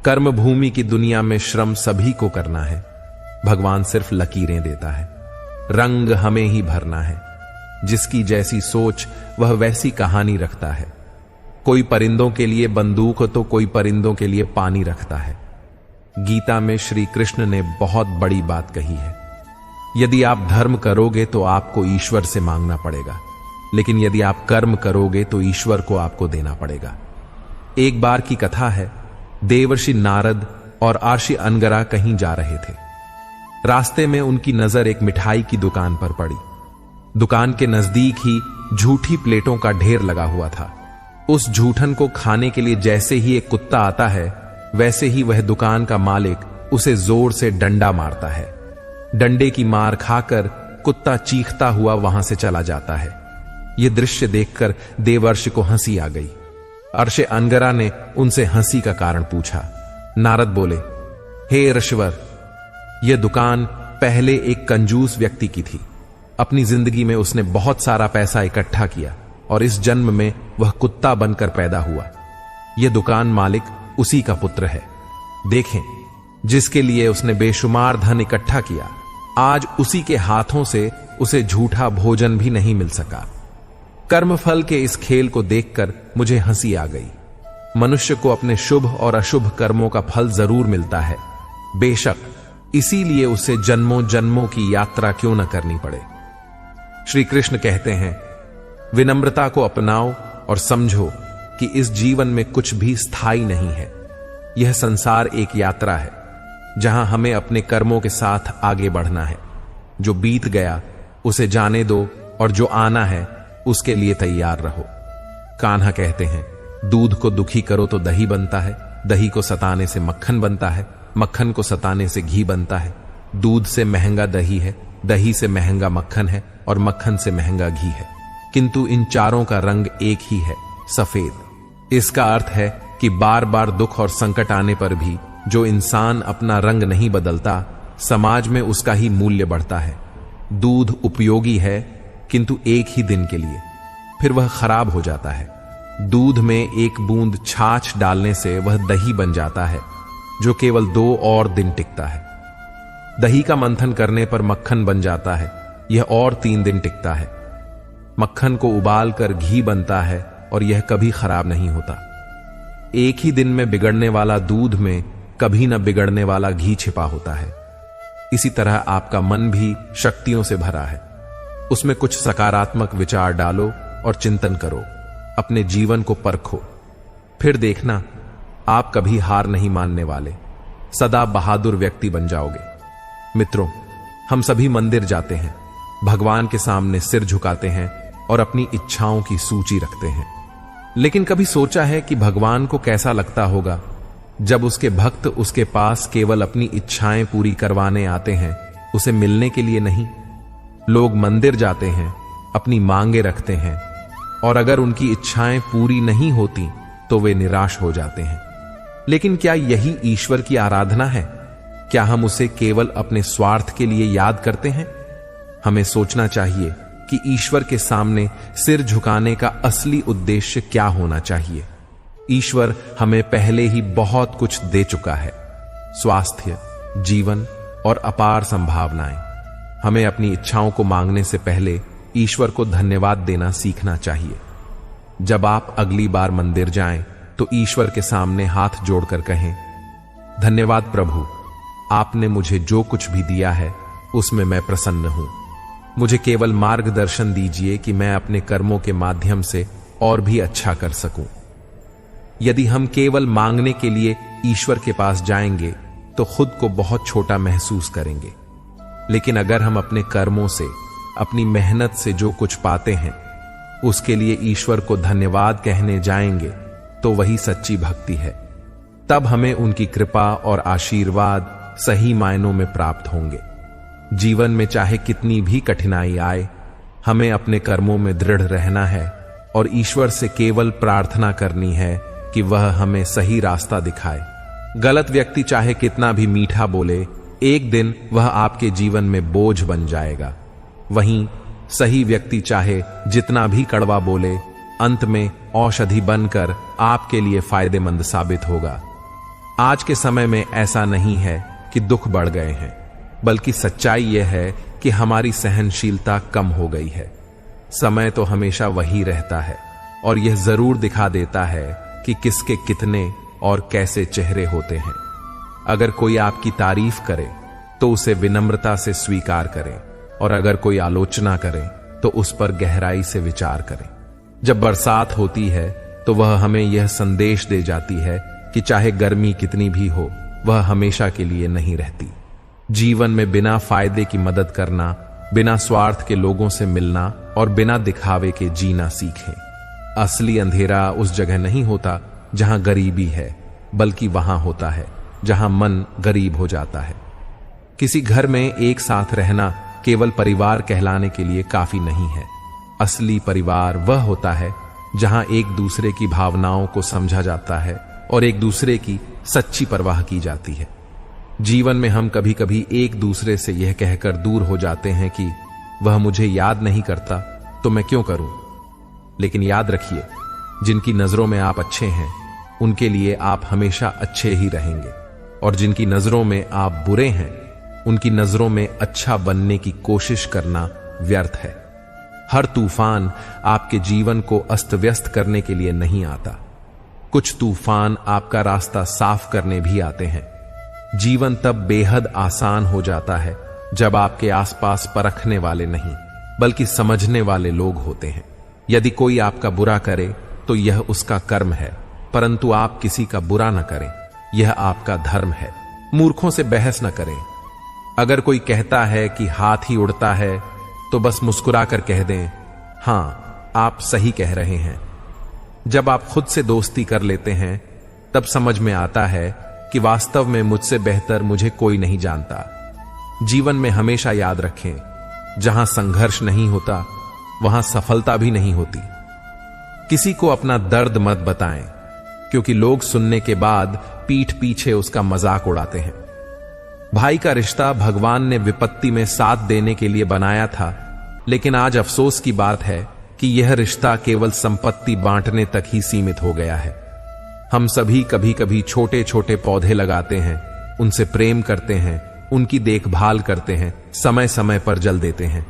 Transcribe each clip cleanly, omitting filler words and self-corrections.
कर्म भूमि की दुनिया में श्रम सभी को करना है। भगवान सिर्फ लकीरें देता है, रंग हमें ही भरना है। जिसकी जैसी सोच वह वैसी कहानी रखता है। कोई परिंदों के लिए बंदूक तो कोई परिंदों के लिए पानी रखता है। गीता में श्री कृष्ण ने बहुत बड़ी बात कही है। यदि आप धर्म करोगे तो आपको ईश्वर से मांगना पड़ेगा, लेकिन यदि आप कर्म करोगे तो ईश्वर को आपको देना पड़ेगा। एक बार की कथा है, देवर्षि नारद और आर्षि अनगरा कहीं जा रहे थे। रास्ते में उनकी नजर एक मिठाई की दुकान पर पड़ी। दुकान के नजदीक ही झूठी प्लेटों का ढेर लगा हुआ था। उस झूठन को खाने के लिए जैसे ही एक कुत्ता आता है, वैसे ही वह दुकान का मालिक उसे जोर से डंडा मारता है। डंडे की मार खाकर कुत्ता चीखता हुआ वहां से चला जाता है। यह दृश्य देखकर देवर्षि को हंसी आ गई। अर्षि अनगरा ने उनसे हंसी का कारण पूछा। नारद बोले, हे ऋषिवर, यह दुकान पहले एक कंजूस व्यक्ति की थी। अपनी जिंदगी में उसने बहुत सारा पैसा इकट्ठा किया और इस जन्म में वह कुत्ता बनकर पैदा हुआ। यह दुकान मालिक उसी का पुत्र है। देखें, जिसके लिए उसने बेशुमार धन इकट्ठा किया, आज उसी के हाथों से उसे झूठा भोजन भी नहीं मिल सका। कर्मफल के इस खेल को देखकर मुझे हंसी आ गई। मनुष्य को अपने शुभ और अशुभ कर्मों का फल जरूर मिलता है, बेशक इसीलिए उसे जन्मों जन्मों की यात्रा क्यों न करनी पड़े। श्री कृष्ण कहते हैं, विनम्रता को अपनाओ और समझो कि इस जीवन में कुछ भी स्थायी नहीं है। यह संसार एक यात्रा है जहां हमें अपने कर्मों के साथ आगे बढ़ना है। जो बीत गया उसे जाने दो और जो आना है उसके लिए तैयार रहो। कान्हा कहते हैं, दूध को दुखी करो तो दही बनता है, दही को सताने से मक्खन बनता है, मक्खन को सताने से घी बनता है। दूध से महंगा दही है, दही से महंगा मक्खन है और मक्खन से महंगा घी है, किंतु इन चारों का रंग एक ही है, सफेद। इसका अर्थ है कि बार बार दुख और संकट आने पर भी जो इंसान अपना रंग नहीं बदलता, समाज में उसका ही मूल्य बढ़ता है। दूध उपयोगी है किंतु एक ही दिन के लिए, फिर वह खराब हो जाता है। दूध में एक बूंद छाछ डालने से वह दही बन जाता है जो केवल 2 और दिन टिकता है। दही का मंथन करने पर मक्खन बन जाता है, यह और 3 दिन टिकता है। मक्खन को उबाल कर घी बनता है और यह कभी खराब नहीं होता। एक ही दिन में बिगड़ने वाला दूध में कभी न बिगड़ने वाला घी छिपा होता है। इसी तरह आपका मन भी शक्तियों से भरा है। उसमें कुछ सकारात्मक विचार डालो और चिंतन करो, अपने जीवन को परखो, फिर देखना आप कभी हार नहीं मानने वाले, सदा बहादुर व्यक्ति बन जाओगे। मित्रों, हम सभी मंदिर जाते हैं, भगवान के सामने सिर झुकाते हैं और अपनी इच्छाओं की सूची रखते हैं। लेकिन कभी सोचा है कि भगवान को कैसा लगता होगा जब उसके भक्त उसके पास केवल अपनी इच्छाएं पूरी करवाने आते हैं, उसे मिलने के लिए नहीं। लोग मंदिर जाते हैं, अपनी मांगे रखते हैं और अगर उनकी इच्छाएं पूरी नहीं होती तो वे निराश हो जाते हैं। लेकिन क्या यही ईश्वर की आराधना है? क्या हम उसे केवल अपने स्वार्थ के लिए याद करते हैं? हमें सोचना चाहिए कि ईश्वर के सामने सिर झुकाने का असली उद्देश्य क्या होना चाहिए। ईश्वर हमें पहले ही बहुत कुछ दे चुका है, स्वास्थ्य, जीवन और अपार संभावनाएं। हमें अपनी इच्छाओं को मांगने से पहले ईश्वर को धन्यवाद देना सीखना चाहिए। जब आप अगली बार मंदिर जाएं तो ईश्वर के सामने हाथ जोड़कर कहें, धन्यवाद प्रभु, आपने मुझे जो कुछ भी दिया है उसमें मैं प्रसन्न हूं। मुझे केवल मार्गदर्शन दीजिए कि मैं अपने कर्मों के माध्यम से और भी अच्छा कर सकूं। यदि हम केवल मांगने के लिए ईश्वर के पास जाएंगे तो खुद को बहुत छोटा महसूस करेंगे। लेकिन अगर हम अपने कर्मों से, अपनी मेहनत से जो कुछ पाते हैं उसके लिए ईश्वर को धन्यवाद कहने जाएंगे तो वही सच्ची भक्ति है। तब हमें उनकी कृपा और आशीर्वाद सही मायनों में प्राप्त होंगे। जीवन में चाहे कितनी भी कठिनाई आए, हमें अपने कर्मों में दृढ़ रहना है और ईश्वर से केवल प्रार्थना करनी है कि वह हमें सही रास्ता दिखाए। गलत व्यक्ति चाहे कितना भी मीठा बोले, एक दिन वह आपके जीवन में बोझ बन जाएगा। वहीं सही व्यक्ति चाहे जितना भी कड़वा बोले, अंत में औषधि बनकर आपके लिए फायदेमंद साबित होगा। आज के समय में ऐसा नहीं है कि दुख बढ़ गए हैं, बल्कि सच्चाई यह है कि हमारी सहनशीलता कम हो गई है। समय तो हमेशा वही रहता है और यह जरूर दिखा देता है कि किसके कितने और कैसे चेहरे होते हैं। अगर कोई आपकी तारीफ करे तो उसे विनम्रता से स्वीकार करें, और अगर कोई आलोचना करे तो उस पर गहराई से विचार करें। जब बरसात होती है तो वह हमें यह संदेश दे जाती है कि चाहे गर्मी कितनी भी हो, वह हमेशा के लिए नहीं रहती। जीवन में बिना फायदे की मदद करना, बिना स्वार्थ के लोगों से मिलना और बिना दिखावे के जीना सीखें। असली अंधेरा उस जगह नहीं होता जहां गरीबी है, बल्कि वहां होता है जहां मन गरीब हो जाता है। किसी घर में एक साथ रहना केवल परिवार कहलाने के लिए काफी नहीं है। असली परिवार वह होता है जहां एक दूसरे की भावनाओं को समझा जाता है और एक दूसरे की सच्ची परवाह की जाती है। जीवन में हम कभी कभी एक दूसरे से यह कहकर दूर हो जाते हैं कि वह मुझे याद नहीं करता तो मैं क्यों करूं। लेकिन याद रखिए, जिनकी नजरों में आप अच्छे हैं उनके लिए आप हमेशा अच्छे ही रहेंगे, और जिनकी नजरों में आप बुरे हैं उनकी नजरों में अच्छा बनने की कोशिश करना व्यर्थ है। हर तूफान आपके जीवन को अस्त व्यस्त करने के लिए नहीं आता। कुछ तूफान आपका रास्ता साफ करने भी आते हैं। जीवन तब बेहद आसान हो जाता है जब आपके आसपास परखने वाले नहीं बल्कि समझने वाले लोग होते हैं। यदि कोई आपका बुरा करे तो यह उसका कर्म है, परंतु आप किसी का बुरा न करें, यह आपका धर्म है। मूर्खों से बहस न करें। अगर कोई कहता है कि हाथ ही उड़ता है तो बस मुस्कुराकर कह दें, हां आप सही कह रहे हैं। जब आप खुद से दोस्ती कर लेते हैं तब समझ में आता है कि वास्तव में मुझसे बेहतर मुझे कोई नहीं जानता। जीवन में हमेशा याद रखें, जहां संघर्ष नहीं होता वहां सफलता भी नहीं होती। किसी को अपना दर्द मत बताएं, क्योंकि लोग सुनने के बाद पीठ पीछे उसका मजाक उड़ाते हैं। भाई का रिश्ता भगवान ने विपत्ति में साथ देने के लिए बनाया था, लेकिन आज अफसोस की बात है कि यह रिश्ता केवल संपत्ति बांटने तक ही सीमित हो गया है। हम सभी कभी कभी छोटे छोटे पौधे लगाते हैं, उनसे प्रेम करते हैं, उनकी देखभाल करते हैं, समय समय पर जल देते हैं।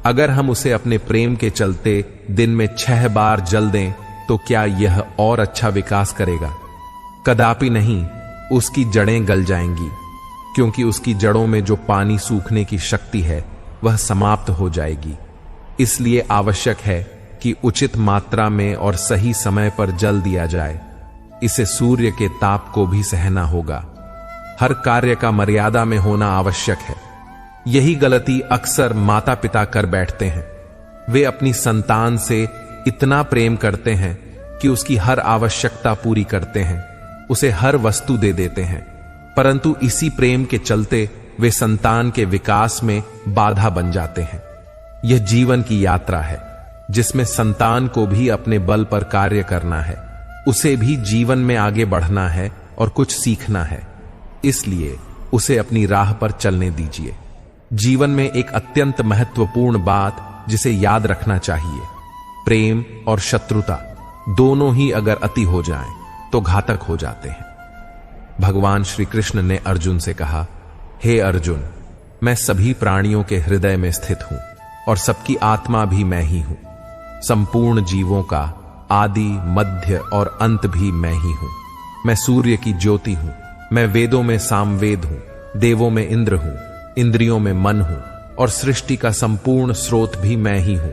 अगर हम उसे अपने प्रेम के चलते दिन में 6 बार जल दें तो क्या यह और अच्छा विकास करेगा? कदापि नहीं। उसकी जड़ें गल जाएंगी, क्योंकि उसकी जड़ों में जो पानी सूखने की शक्ति है वह समाप्त हो जाएगी। इसलिए आवश्यक है कि उचित मात्रा में और सही समय पर जल दिया जाए। इसे सूर्य के ताप को भी सहना होगा। हर कार्य का मर्यादा में होना आवश्यक है। यही गलती अक्सर माता पिता कर बैठते हैं। वे अपनी संतान से इतना प्रेम करते हैं कि उसकी हर आवश्यकता पूरी करते हैं, उसे हर वस्तु दे देते हैं, परंतु इसी प्रेम के चलते वे संतान के विकास में बाधा बन जाते हैं। यह जीवन की यात्रा है जिसमें संतान को भी अपने बल पर कार्य करना है, उसे भी जीवन में आगे बढ़ना है और कुछ सीखना है। इसलिए उसे अपनी राह पर चलने दीजिए। जीवन में एक अत्यंत महत्वपूर्ण बात जिसे याद रखना चाहिए, प्रेम और शत्रुता दोनों ही अगर अति हो जाएं तो घातक हो जाते हैं। भगवान श्री कृष्ण ने अर्जुन से कहा, हे अर्जुन, मैं सभी प्राणियों के हृदय में स्थित हूं और सबकी आत्मा भी मैं ही हूं। संपूर्ण जीवों का आदि, मध्य और अंत भी मैं ही हूं। मैं सूर्य की ज्योति हूं। मैं वेदों में सामवेद हूं, देवों में इंद्र हूं, इंद्रियों में मन हूं और सृष्टि का संपूर्ण स्रोत भी मैं ही हूं।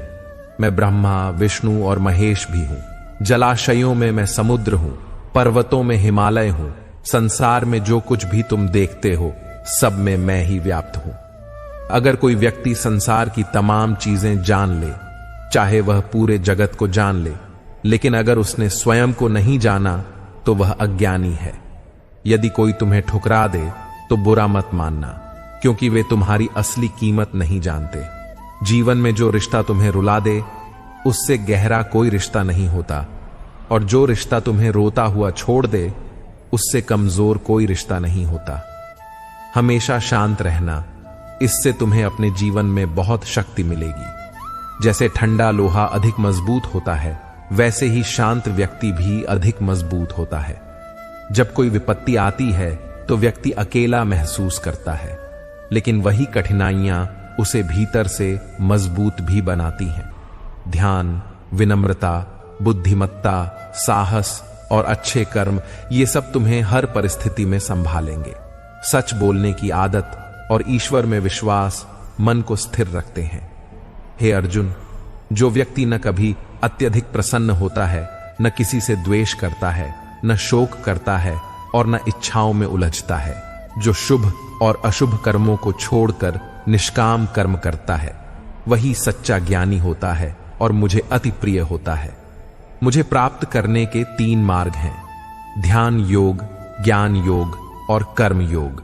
मैं ब्रह्मा, विष्णु और महेश भी हूं। जलाशयों में मैं समुद्र हूं, पर्वतों में हिमालय हूं। संसार में जो कुछ भी तुम देखते हो सब में मैं ही व्याप्त हूं। अगर कोई व्यक्ति संसार की तमाम चीजें जान ले, चाहे वह पूरे जगत को जान ले, लेकिन अगर उसने स्वयं को नहीं जाना तो वह अज्ञानी है। यदि कोई तुम्हें ठुकरा दे तो बुरा मत मानना, क्योंकि वे तुम्हारी असली कीमत नहीं जानते। जीवन में जो रिश्ता तुम्हें रुला दे उससे गहरा कोई रिश्ता नहीं होता, और जो रिश्ता तुम्हें रोता हुआ छोड़ दे उससे कमजोर कोई रिश्ता नहीं होता। हमेशा शांत रहना, इससे तुम्हें अपने जीवन में बहुत शक्ति मिलेगी। जैसे ठंडा लोहा अधिक मजबूत होता है, वैसे ही शांत व्यक्ति भी अधिक मजबूत होता है। जब कोई विपत्ति आती है तो व्यक्ति अकेला महसूस करता है, लेकिन वही कठिनाइयां उसे भीतर से मजबूत भी बनाती हैं। ध्यान, विनम्रता, बुद्धिमत्ता, साहस और अच्छे कर्म, ये सब तुम्हें हर परिस्थिति में संभालेंगे। सच बोलने की आदत और ईश्वर में विश्वास मन को स्थिर रखते हैं। हे अर्जुन, जो व्यक्ति न कभी अत्यधिक प्रसन्न होता है, न किसी से द्वेष करता है, न शोक करता है और न इच्छाओं में उलझता है, जो शुभ और अशुभ कर्मों को छोड़कर निष्काम कर्म करता है, वही सच्चा ज्ञानी होता है और मुझे अति प्रिय होता है। मुझे प्राप्त करने के 3 मार्ग हैं: ध्यान योग, ज्ञान योग और कर्म योग।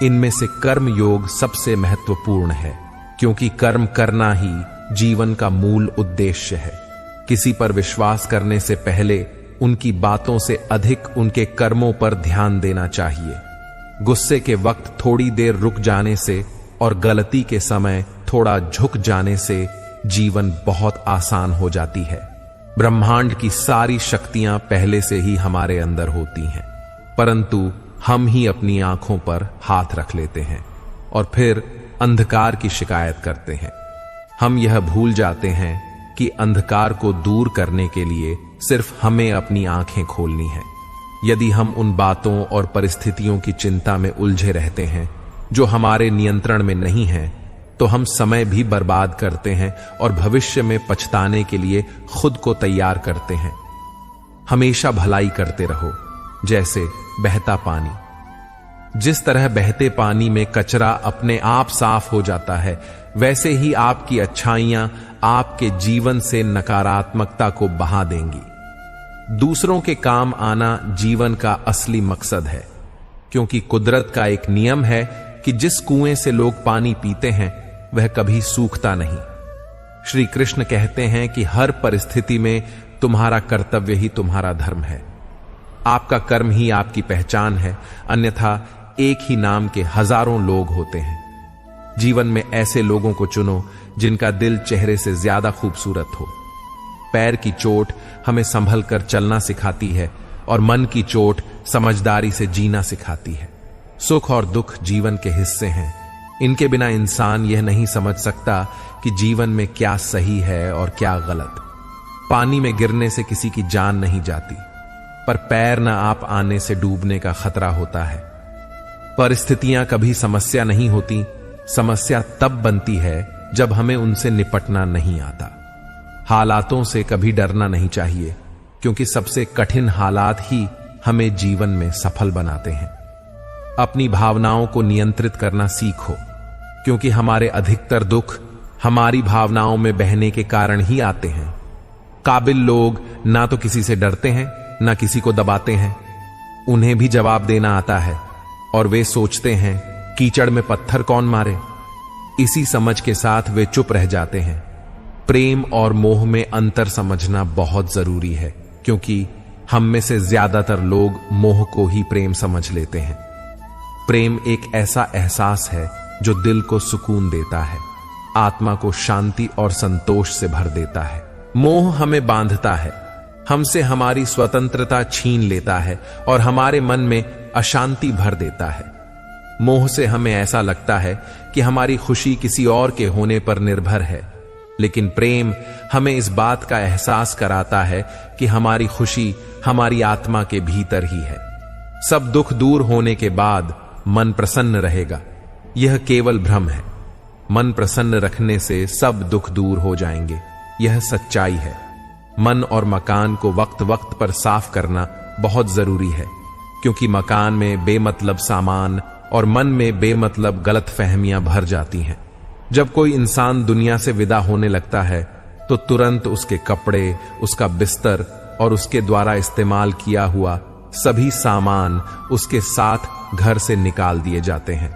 इनमें से कर्म योग सबसे महत्वपूर्ण है, क्योंकि कर्म करना ही जीवन का मूल उद्देश्य है। किसी पर विश्वास करने से पहले उनकी बातों से अधिक उनके कर्मों पर ध्यान देना चाहिए। गुस्से के वक्त थोड़ी देर रुक जाने से और गलती के समय थोड़ा झुक जाने से जीवन बहुत आसान हो जाती है। ब्रह्मांड की सारी शक्तियां पहले से ही हमारे अंदर होती हैं, परंतु हम ही अपनी आंखों पर हाथ रख लेते हैं और फिर अंधकार की शिकायत करते हैं। हम यह भूल जाते हैं कि अंधकार को दूर करने के लिए सिर्फ हमें अपनी आंखें खोलनी है। यदि हम उन बातों और परिस्थितियों की चिंता में उलझे रहते हैं जो हमारे नियंत्रण में नहीं हैं, तो हम समय भी बर्बाद करते हैं और भविष्य में पछताने के लिए खुद को तैयार करते हैं। हमेशा भलाई करते रहो, जैसे बहता पानी। जिस तरह बहते पानी में कचरा अपने आप साफ हो जाता है, वैसे ही आपकी अच्छाइयां आपके जीवन से नकारात्मकता को बहा देंगी। दूसरों के काम आना जीवन का असली मकसद है, क्योंकि कुदरत का एक नियम है कि जिस कुएं से लोग पानी पीते हैं वह कभी सूखता नहीं। श्री कृष्ण कहते हैं कि हर परिस्थिति में तुम्हारा कर्तव्य ही तुम्हारा धर्म है। आपका कर्म ही आपकी पहचान है, अन्यथा एक ही नाम के हजारों लोग होते हैं। जीवन में ऐसे लोगों को चुनो जिनका दिल चेहरे से ज्यादा खूबसूरत हो। पैर की चोट हमें संभल कर चलना सिखाती है और मन की चोट समझदारी से जीना सिखाती है। सुख और दुख जीवन के हिस्से हैं। इनके बिना इंसान यह नहीं समझ सकता कि जीवन में क्या सही है और क्या गलत। पानी में गिरने से किसी की जान नहीं जाती, पर पैर न आप आने से डूबने का खतरा होता है। परिस्थितियां कभी समस्या नहीं होती, समस्या तब बनती है जब हमें उनसे निपटना नहीं आता। हालातों से कभी डरना नहीं चाहिए, क्योंकि सबसे कठिन हालात ही हमें जीवन में सफल बनाते हैं। अपनी भावनाओं को नियंत्रित करना सीखो, क्योंकि हमारे अधिकतर दुख हमारी भावनाओं में बहने के कारण ही आते हैं। काबिल लोग ना तो किसी से डरते हैं, ना किसी को दबाते हैं। उन्हें भी जवाब देना आता है और वे सोचते हैं कीचड़ में पत्थर कौन मारे। इसी समझ के साथ वे चुप रह जाते हैं। प्रेम और मोह में अंतर समझना बहुत जरूरी है, क्योंकि हम में से ज्यादातर लोग मोह को ही प्रेम समझ लेते हैं। प्रेम एक ऐसा एहसास है जो दिल को सुकून देता है, आत्मा को शांति और संतोष से भर देता है। मोह हमें बांधता है, हमसे हमारी स्वतंत्रता छीन लेता है और हमारे मन में अशांति भर देता है। मोह से हमें ऐसा लगता है कि हमारी खुशी किसी और के होने पर निर्भर है, लेकिन प्रेम हमें इस बात का एहसास कराता है कि हमारी खुशी हमारी आत्मा के भीतर ही है। सब दुख दूर होने के बाद मन प्रसन्न रहेगा, यह केवल भ्रम है। मन प्रसन्न रखने से सब दुख दूर हो जाएंगे, यह सच्चाई है। मन और मकान को वक्त वक्त पर साफ करना बहुत जरूरी है, क्योंकि मकान में बेमतलब सामान और मन में बेमतलब गलत फहमियां भर जाती हैं। जब कोई इंसान दुनिया से विदा होने लगता है तो तुरंत उसके कपड़े, उसका बिस्तर और उसके द्वारा इस्तेमाल किया हुआ सभी सामान उसके साथ घर से निकाल दिए जाते हैं।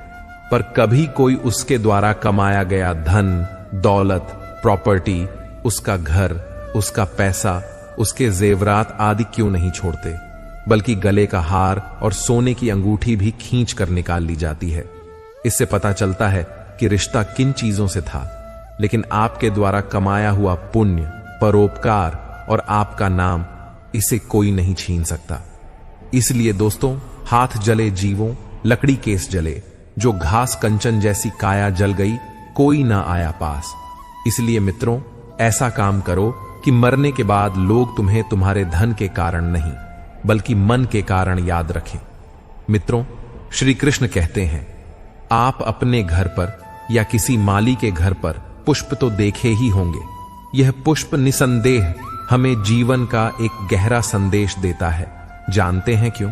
पर कभी कोई उसके द्वारा कमाया गया धन, दौलत, प्रॉपर्टी, उसका घर, उसका पैसा, उसके जेवरात आदि क्यों नहीं छोड़ते, बल्कि गले का हार और सोने की अंगूठी भी खींच कर निकाल ली जाती है। इससे पता चलता है कि रिश्ता किन चीजों से था, लेकिन आपके द्वारा कमाया हुआ पुण्य, परोपकार और आपका नाम, इसे कोई नहीं छीन सकता। इसलिए दोस्तों, हाथ जले जीवों, लकड़ी केस जले, जो घास कंचन जैसी काया जल गई, कोई ना आया पास। इसलिए मित्रों, ऐसा काम करो कि मरने के बाद लोग तुम्हें तुम्हारे धन के कारण नहीं, बल्कि मन के कारण याद रखें। मित्रों, श्री कृष्ण कहते हैं, आप अपने घर पर या किसी माली के घर पर पुष्प तो देखे ही होंगे। यह पुष्प निसंदेह हमें जीवन का एक गहरा संदेश देता है। जानते हैं क्यों?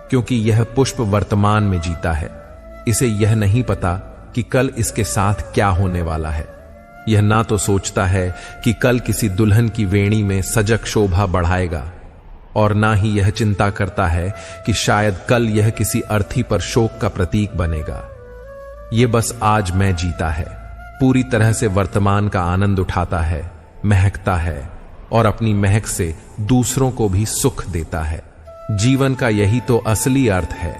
क्योंकि यह पुष्प वर्तमान में जीता है। इसे यह नहीं पता कि कल इसके साथ क्या होने वाला है। यह ना तो सोचता है कि कल किसी दुल्हन की वेणी में सजग शोभा बढ़ाएगा, और ना ही यह चिंता करता है कि शायद कल यह किसी अर्थी पर शोक का प्रतीक बनेगा। यह बस आज मैं जीता है, पूरी तरह से वर्तमान का आनंद उठाता है, महकता है और अपनी महक से दूसरों को भी सुख देता है। जीवन का यही तो असली अर्थ है।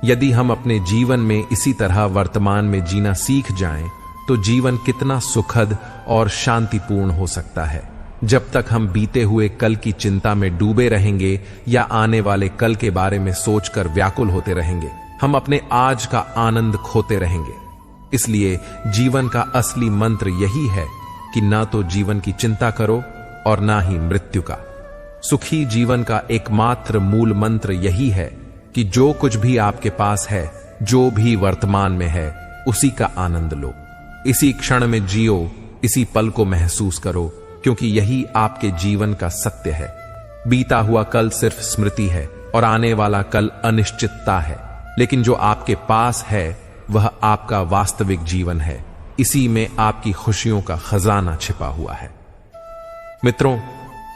यदि हम अपने जीवन में इसी तरह वर्तमान में जीना सीख जाएं, तो जीवन कितना सुखद और शांतिपूर्ण हो सकता है। जब तक हम बीते हुए कल की चिंता में डूबे रहेंगे या आने वाले कल के बारे में सोचकर व्याकुल होते रहेंगे, हम अपने आज का आनंद खोते रहेंगे। इसलिए जीवन का असली मंत्र यही है कि ना तो जीवन की चिंता करो और ना ही मृत्यु का। सुखी जीवन का एकमात्र मूल मंत्र यही है कि जो कुछ भी आपके पास है, जो भी वर्तमान में है, उसी का आनंद लो। इसी क्षण में जियो, इसी पल को महसूस करो, क्योंकि यही आपके जीवन का सत्य है। बीता हुआ कल सिर्फ स्मृति है और आने वाला कल अनिश्चितता है, लेकिन जो आपके पास है वह आपका वास्तविक जीवन है। इसी में आपकी खुशियों का खजाना छिपा हुआ है। मित्रों,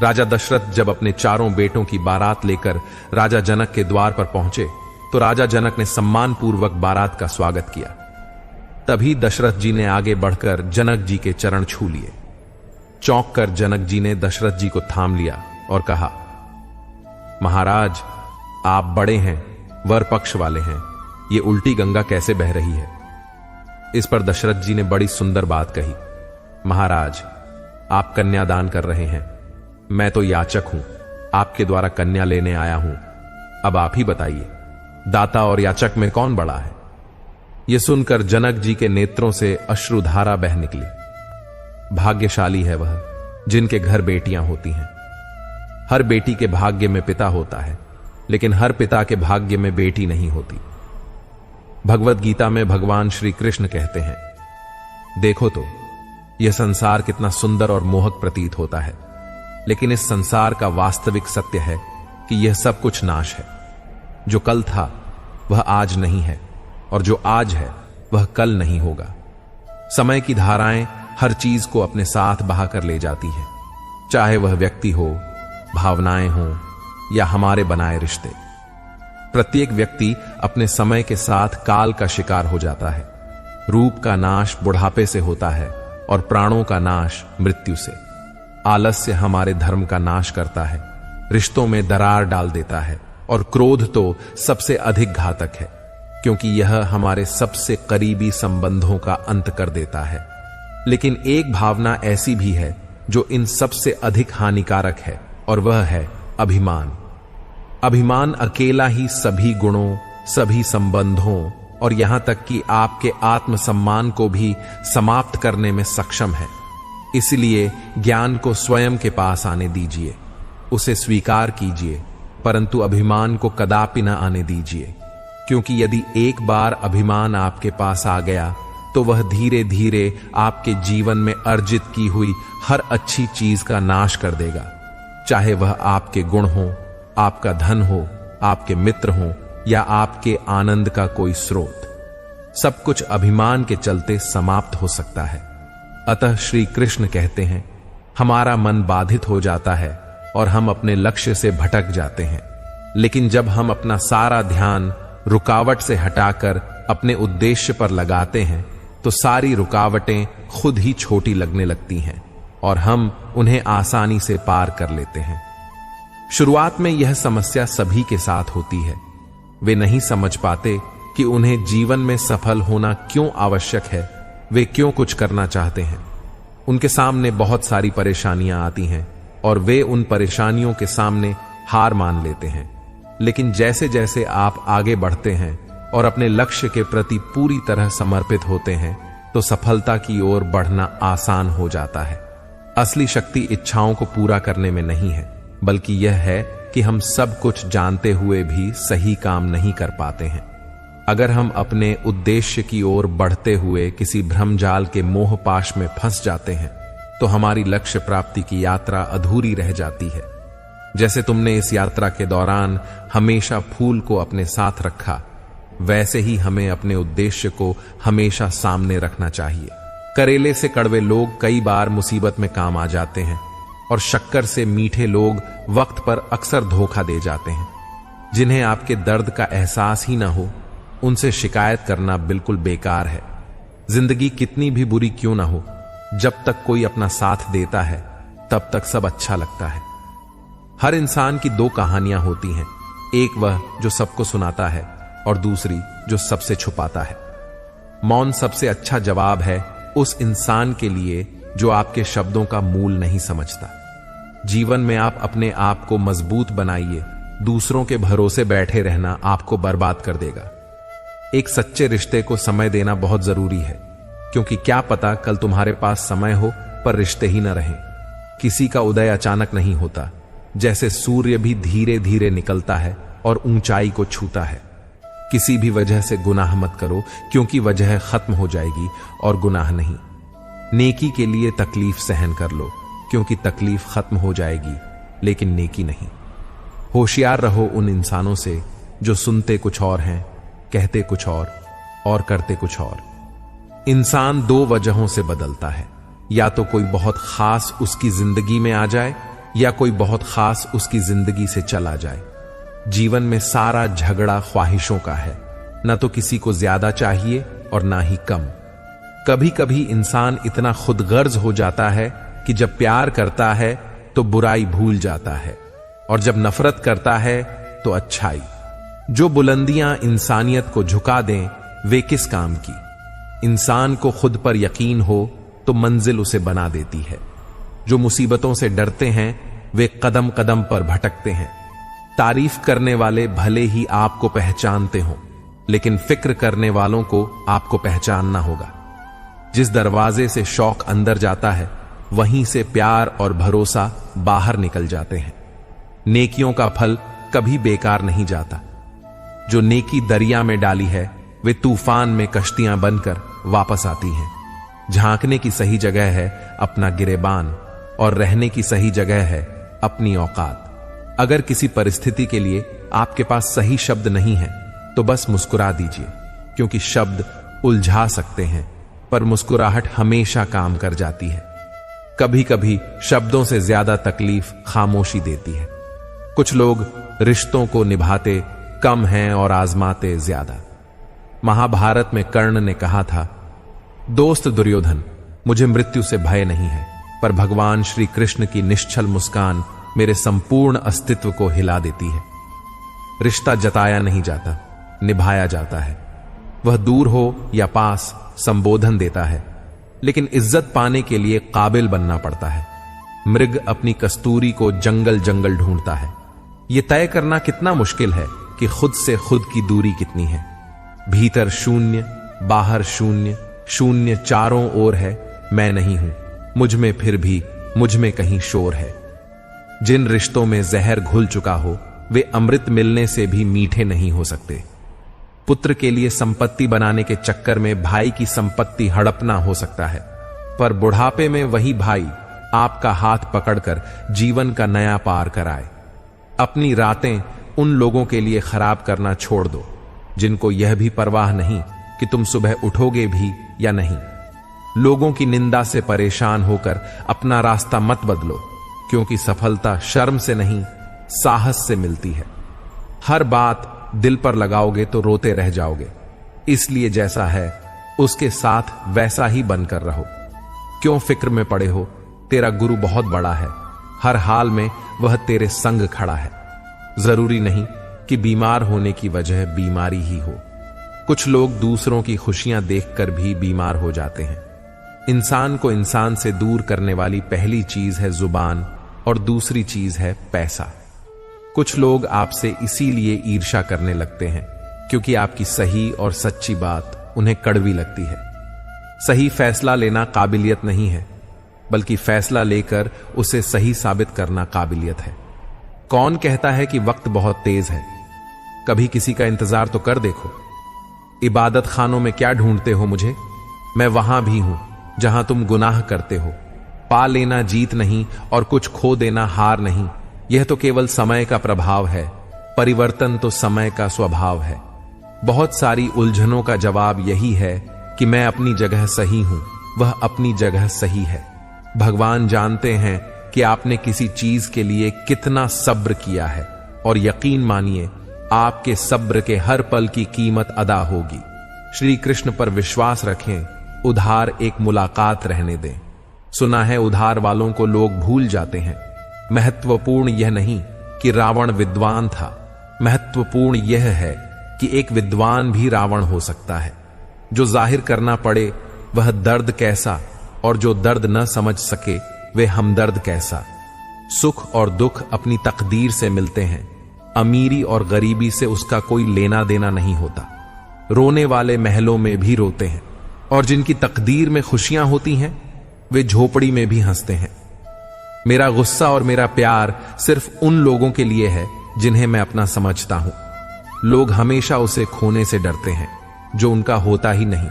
राजा दशरथ जब अपने चारों बेटों की बारात लेकर राजा जनक के द्वार पर पहुंचे, तो राजा जनक ने सम्मानपूर्वक बारात का स्वागत किया। तभी दशरथ जी ने आगे बढ़कर जनक जी के चरण छू लिए। चौंक कर जनक जी ने दशरथ जी को थाम लिया और कहा, महाराज, आप बड़े हैं, वर पक्ष वाले हैं, ये उल्टी गंगा कैसे बह रही है? इस पर दशरथ जी ने बड़ी सुंदर बात कही, महाराज, आप कन्यादान कर रहे हैं, मैं तो याचक हूं, आपके द्वारा कन्या लेने आया हूं। अब आप ही बताइए, दाता और याचक में कौन बड़ा है? यह सुनकर जनक जी के नेत्रों से अश्रुधारा बह निकली। भाग्यशाली है वह जिनके घर बेटियां होती हैं। हर बेटी के भाग्य में पिता होता है, लेकिन हर पिता के भाग्य में बेटी नहीं होती। भगवत गीता में भगवान श्री कृष्ण कहते हैं, देखो तो यह संसार कितना सुंदर और मोहक प्रतीत होता है, लेकिन इस संसार का वास्तविक सत्य है कि यह सब कुछ नाश है। जो कल था वह आज नहीं है, और जो आज है वह कल नहीं होगा। समय की धाराएं हर चीज को अपने साथ बहाकर ले जाती है, चाहे वह व्यक्ति हो, भावनाएं हो या हमारे बनाए रिश्ते। प्रत्येक व्यक्ति अपने समय के साथ काल का शिकार हो जाता है। रूप का नाश बुढ़ापे से होता है और प्राणों का नाश मृत्यु से। आलस्य हमारे धर्म का नाश करता है, रिश्तों में दरार डाल देता है, और क्रोध तो सबसे अधिक घातक है, क्योंकि यह हमारे सबसे करीबी संबंधों का अंत कर देता है। लेकिन एक भावना ऐसी भी है जो इन सबसे अधिक हानिकारक है, और वह है अभिमान। अभिमान अकेला ही सभी गुणों, सभी संबंधों और यहां तक कि आपके आत्मसम्मान को भी समाप्त करने में सक्षम है। इसलिए ज्ञान को स्वयं के पास आने दीजिए, उसे स्वीकार कीजिए, परंतु अभिमान को कदापि न आने दीजिए, क्योंकि यदि एक बार अभिमान आपके पास आ गया तो वह धीरे धीरे आपके जीवन में अर्जित की हुई हर अच्छी चीज का नाश कर देगा, चाहे वह आपके गुण हो, आपका धन हो, आपके मित्र हो या आपके आनंद का कोई स्रोत। सब कुछ अभिमान के चलते समाप्त हो सकता है। अतः श्री कृष्ण कहते हैं, हमारा मन बाधित हो जाता है और हम अपने लक्ष्य से भटक जाते हैं, लेकिन जब हम अपना सारा ध्यान रुकावट से हटाकर अपने उद्देश्य पर लगाते हैं, तो सारी रुकावटें खुद ही छोटी लगने लगती हैं और हम उन्हें आसानी से पार कर लेते हैं। शुरुआत में यह समस्या सभी के साथ होती है। वे नहीं समझ पाते कि उन्हें जीवन में सफल होना क्यों आवश्यक है, वे क्यों कुछ करना चाहते हैं। उनके सामने बहुत सारी परेशानियां आती हैं और वे उन परेशानियों के सामने हार मान लेते हैं। लेकिन जैसे जैसे आप आगे बढ़ते हैं और अपने लक्ष्य के प्रति पूरी तरह समर्पित होते हैं तो सफलता की ओर बढ़ना आसान हो जाता है। असली शक्ति इच्छाओं को पूरा करने में नहीं है, बल्कि यह है कि हम सब कुछ जानते हुए भी सही काम नहीं कर पाते हैं। अगर हम अपने उद्देश्य की ओर बढ़ते हुए किसी भ्रमजाल के मोहपाश में फंस जाते हैं तो हमारी लक्ष्य प्राप्ति की यात्रा अधूरी रह जाती है। जैसे तुमने इस यात्रा के दौरान हमेशा फूल को अपने साथ रखा, वैसे ही हमें अपने उद्देश्य को हमेशा सामने रखना चाहिए। करेले से कड़वे लोग कई बार मुसीबत में काम आ जाते हैं और शक्कर से मीठे लोग वक्त पर अक्सर धोखा दे जाते हैं। जिन्हें आपके दर्द का एहसास ही ना हो, उनसे शिकायत करना बिल्कुल बेकार है। जिंदगी कितनी भी बुरी क्यों ना हो, जब तक कोई अपना साथ देता है तब तक सब अच्छा लगता है। हर इंसान की दो कहानियां होती हैं, एक वह जो सबको सुनाता है और दूसरी जो सबसे छुपाता है। मौन सबसे अच्छा जवाब है उस इंसान के लिए जो आपके शब्दों का मूल नहीं समझता। जीवन में आप अपने आप को मजबूत बनाइए, दूसरों के भरोसे बैठे रहना आपको बर्बाद कर देगा। एक सच्चे रिश्ते को समय देना बहुत जरूरी है, क्योंकि क्या पता कल तुम्हारे पास समय हो पर रिश्ते ही न रहें। किसी का उदय अचानक नहीं होता, जैसे सूर्य भी धीरे धीरे निकलता है और ऊंचाई को छूता है। किसी भी वजह से गुनाह मत करो, क्योंकि वजह खत्म हो जाएगी और गुनाह नहीं। नेकी के लिए तकलीफ सहन कर लो, क्योंकि तकलीफ खत्म हो जाएगी लेकिन नेकी नहीं। होशियार रहो उन इंसानों से जो सुनते कुछ और हैं, कहते कुछ और करते कुछ और। इंसान दो वजहों से बदलता है, या तो कोई बहुत खास उसकी जिंदगी में आ जाए या कोई बहुत खास उसकी जिंदगी से चला जाए। जीवन में सारा झगड़ा ख्वाहिशों का है, न तो किसी को ज्यादा चाहिए और ना ही कम। कभी कभी इंसान इतना खुदगर्ज हो जाता है कि जब प्यार करता है तो बुराई भूल जाता है, और जब नफरत करता है तो अच्छाई। जो बुलंदियां इंसानियत को झुका दें वे किस काम की। इंसान को खुद पर यकीन हो तो मंजिल उसे बना देती है। जो मुसीबतों से डरते हैं वे कदम कदम पर भटकते हैं। तारीफ करने वाले भले ही आपको पहचानते हों, लेकिन फिक्र करने वालों को आपको पहचानना होगा। जिस दरवाजे से शौक अंदर जाता है वहीं से प्यार और भरोसा बाहर निकल जाते हैं। नेकियों का फल कभी बेकार नहीं जाता। जो नेकी दरिया में डाली है वे तूफान में कश्तियां बनकर वापस आती हैं। झांकने की सही जगह है अपना गिरेबान, और रहने की सही जगह है अपनी औकात। अगर किसी परिस्थिति के लिए आपके पास सही शब्द नहीं है तो बस मुस्कुरा दीजिए, क्योंकि शब्द उलझा सकते हैं पर मुस्कुराहट हमेशा काम कर जाती है। कभी कभी शब्दों से ज्यादा तकलीफ खामोशी देती है। कुछ लोग रिश्तों को निभाते कम हैं और आजमाते ज्यादा। महाभारत में कर्ण ने कहा था, दोस्त दुर्योधन, मुझे मृत्यु से भय नहीं है, पर भगवान श्री कृष्ण की निश्चल मुस्कान मेरे संपूर्ण अस्तित्व को हिला देती है। रिश्ता जताया नहीं जाता, निभाया जाता है। वह दूर हो या पास संबोधन देता है, लेकिन इज्जत पाने के लिए काबिल बनना पड़ता है। मृग अपनी कस्तूरी को जंगल जंगल ढूंढता है। यह तय करना कितना मुश्किल है कि खुद से खुद की दूरी कितनी है। भीतर शून्य, बाहर शून्य, शून्य चारों ओर है। मैं नहीं हूं, मुझ में फिर भी मुझ में कहीं शोर है। जिन रिश्तों में जहर घुल चुका हो वे अमृत मिलने से भी मीठे नहीं हो सकते। पुत्र के लिए संपत्ति बनाने के चक्कर में भाई की संपत्ति हड़पना हो सकता है, पर बुढ़ापे में वही भाई आपका हाथ पकड़कर जीवन का नया पार कराए। अपनी रातें उन लोगों के लिए खराब करना छोड़ दो जिनको यह भी परवाह नहीं कि तुम सुबह उठोगे भी या नहीं। लोगों की निंदा से परेशान होकर अपना रास्ता मत बदलो, क्योंकि सफलता शर्म से नहीं साहस से मिलती है। हर बात दिल पर लगाओगे तो रोते रह जाओगे, इसलिए जैसा है उसके साथ वैसा ही बनकर रहो। क्यों फिक्र में पड़े हो, तेरा गुरु बहुत बड़ा है, हर हाल में वह तेरे संग खड़ा है। जरूरी नहीं कि बीमार होने की वजह बीमारी ही हो। कुछ लोग दूसरों की खुशियां देखकर भी बीमार हो जाते हैं। इंसान को इंसान से दूर करने वाली पहली चीज है जुबान और दूसरी चीज है पैसा। कुछ लोग आपसे इसीलिए ईर्ष्या करने लगते हैं क्योंकि आपकी सही और सच्ची बात उन्हें कड़वी लगती है। सही फैसला लेना काबिलियत नहीं है, बल्कि फैसला लेकर उसे सही साबित करना काबिलियत है। कौन कहता है कि वक्त बहुत तेज है? कभी किसी का इंतजार तो कर देखो। इबादत खानों में क्या ढूंढते हो मुझे? मैं वहां भी हूं जहां तुम गुनाह करते हो। पा लेना जीत नहीं और कुछ खो देना हार नहीं, यह तो केवल समय का प्रभाव है। परिवर्तन तो समय का स्वभाव है। बहुत सारी उलझनों का जवाब यही है कि मैं अपनी जगह सही हूं, वह अपनी जगह सही है। भगवान जानते हैं कि आपने किसी चीज के लिए कितना सब्र किया है, और यकीन मानिए आपके सब्र के हर पल की कीमत अदा होगी। श्री कृष्ण पर विश्वास रखें, उधार एक मुलाकात रहने दें। सुना है उधार वालों को लोग भूल जाते हैं। महत्वपूर्ण यह नहीं कि रावण विद्वान था, महत्वपूर्ण यह है कि एक विद्वान भी रावण हो सकता है। जो जाहिर करना पड़े वह दर्द कैसा, और जो दर्द न समझ सके वे हमदर्द कैसा। सुख और दुख अपनी तकदीर से मिलते हैं। अमीरी और गरीबी से उसका कोई लेना देना नहीं होता। रोने वाले महलों में भी रोते हैं, और जिनकी तकदीर में खुशियां होती हैं वे झोपड़ी में भी हंसते हैं। मेरा गुस्सा और मेरा प्यार सिर्फ उन लोगों के लिए है जिन्हें मैं अपना समझता हूं। लोग हमेशा उसे खोने से डरते हैं जो उनका होता ही नहीं।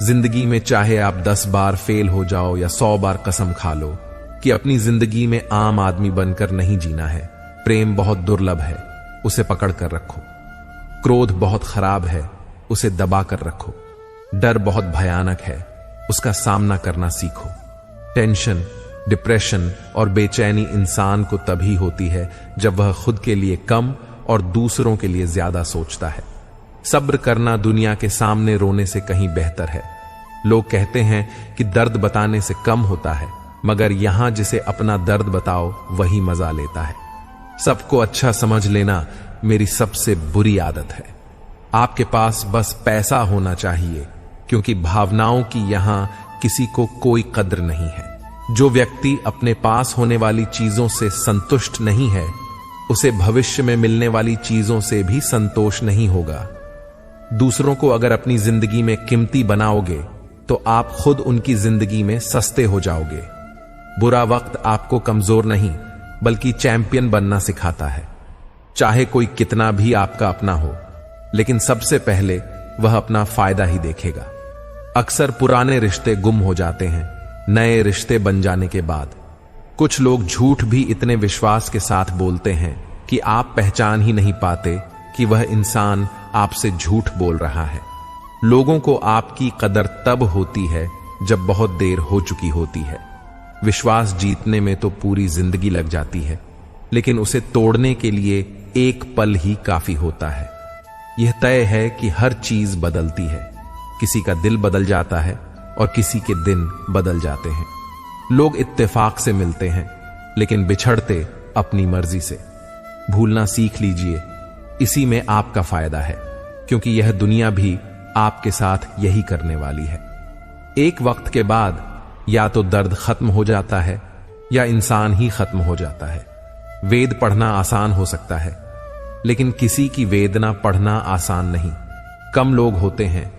जिंदगी में चाहे आप 10 बार फेल हो जाओ या 100 बार कसम खा लो कि अपनी जिंदगी में आम आदमी बनकर नहीं जीना है। प्रेम बहुत दुर्लभ है, उसे पकड़ कर रखो। क्रोध बहुत खराब है, उसे दबा कर रखो। डर बहुत भयानक है, उसका सामना करना सीखो। टेंशन, डिप्रेशन और बेचैनी इंसान को तभी होती है जब वह खुद के लिए कम और दूसरों के लिए ज्यादा सोचता है। सब्र करना दुनिया के सामने रोने से कहीं बेहतर है। लोग कहते हैं कि दर्द बताने से कम होता है, मगर यहां जिसे अपना दर्द बताओ वही मजा लेता है। सबको अच्छा समझ लेना मेरी सबसे बुरी आदत है। आपके पास बस पैसा होना चाहिए, क्योंकि भावनाओं की यहां किसी को कोई कद्र नहीं है। जो व्यक्ति अपने पास होने वाली चीजों से संतुष्ट नहीं है, उसे भविष्य में मिलने वाली चीजों से भी संतोष नहीं होगा। दूसरों को अगर अपनी जिंदगी में कीमती बनाओगे तो आप खुद उनकी जिंदगी में सस्ते हो जाओगे। बुरा वक्त आपको कमजोर नहीं बल्कि चैंपियन बनना सिखाता है। चाहे कोई कितना भी आपका अपना हो, लेकिन सबसे पहले वह अपना फायदा ही देखेगा। अक्सर पुराने रिश्ते गुम हो जाते हैं नए रिश्ते बन जाने के बाद। कुछ लोग झूठ भी इतने विश्वास के साथ बोलते हैं कि आप पहचान ही नहीं पाते कि वह इंसान आपसे झूठ बोल रहा है। लोगों को आपकी कदर तब होती है जब बहुत देर हो चुकी होती है। विश्वास जीतने में तो पूरी जिंदगी लग जाती है, लेकिन उसे तोड़ने के लिए एक पल ही काफी होता है। यह तय है कि हर चीज बदलती है। किसी का दिल बदल जाता है और किसी के दिन बदल जाते हैं। लोग इत्तेफाक से मिलते हैं, लेकिन बिछड़ते अपनी मर्जी से। भूलना सीख लीजिए, इसी में आपका फायदा है, क्योंकि यह दुनिया भी आपके साथ यही करने वाली है। एक वक्त के बाद या तो दर्द खत्म हो जाता है या इंसान ही खत्म हो जाता है। वेद पढ़ना आसान हो सकता है, लेकिन किसी की वेदना पढ़ना आसान नहीं। कम लोग होते हैं,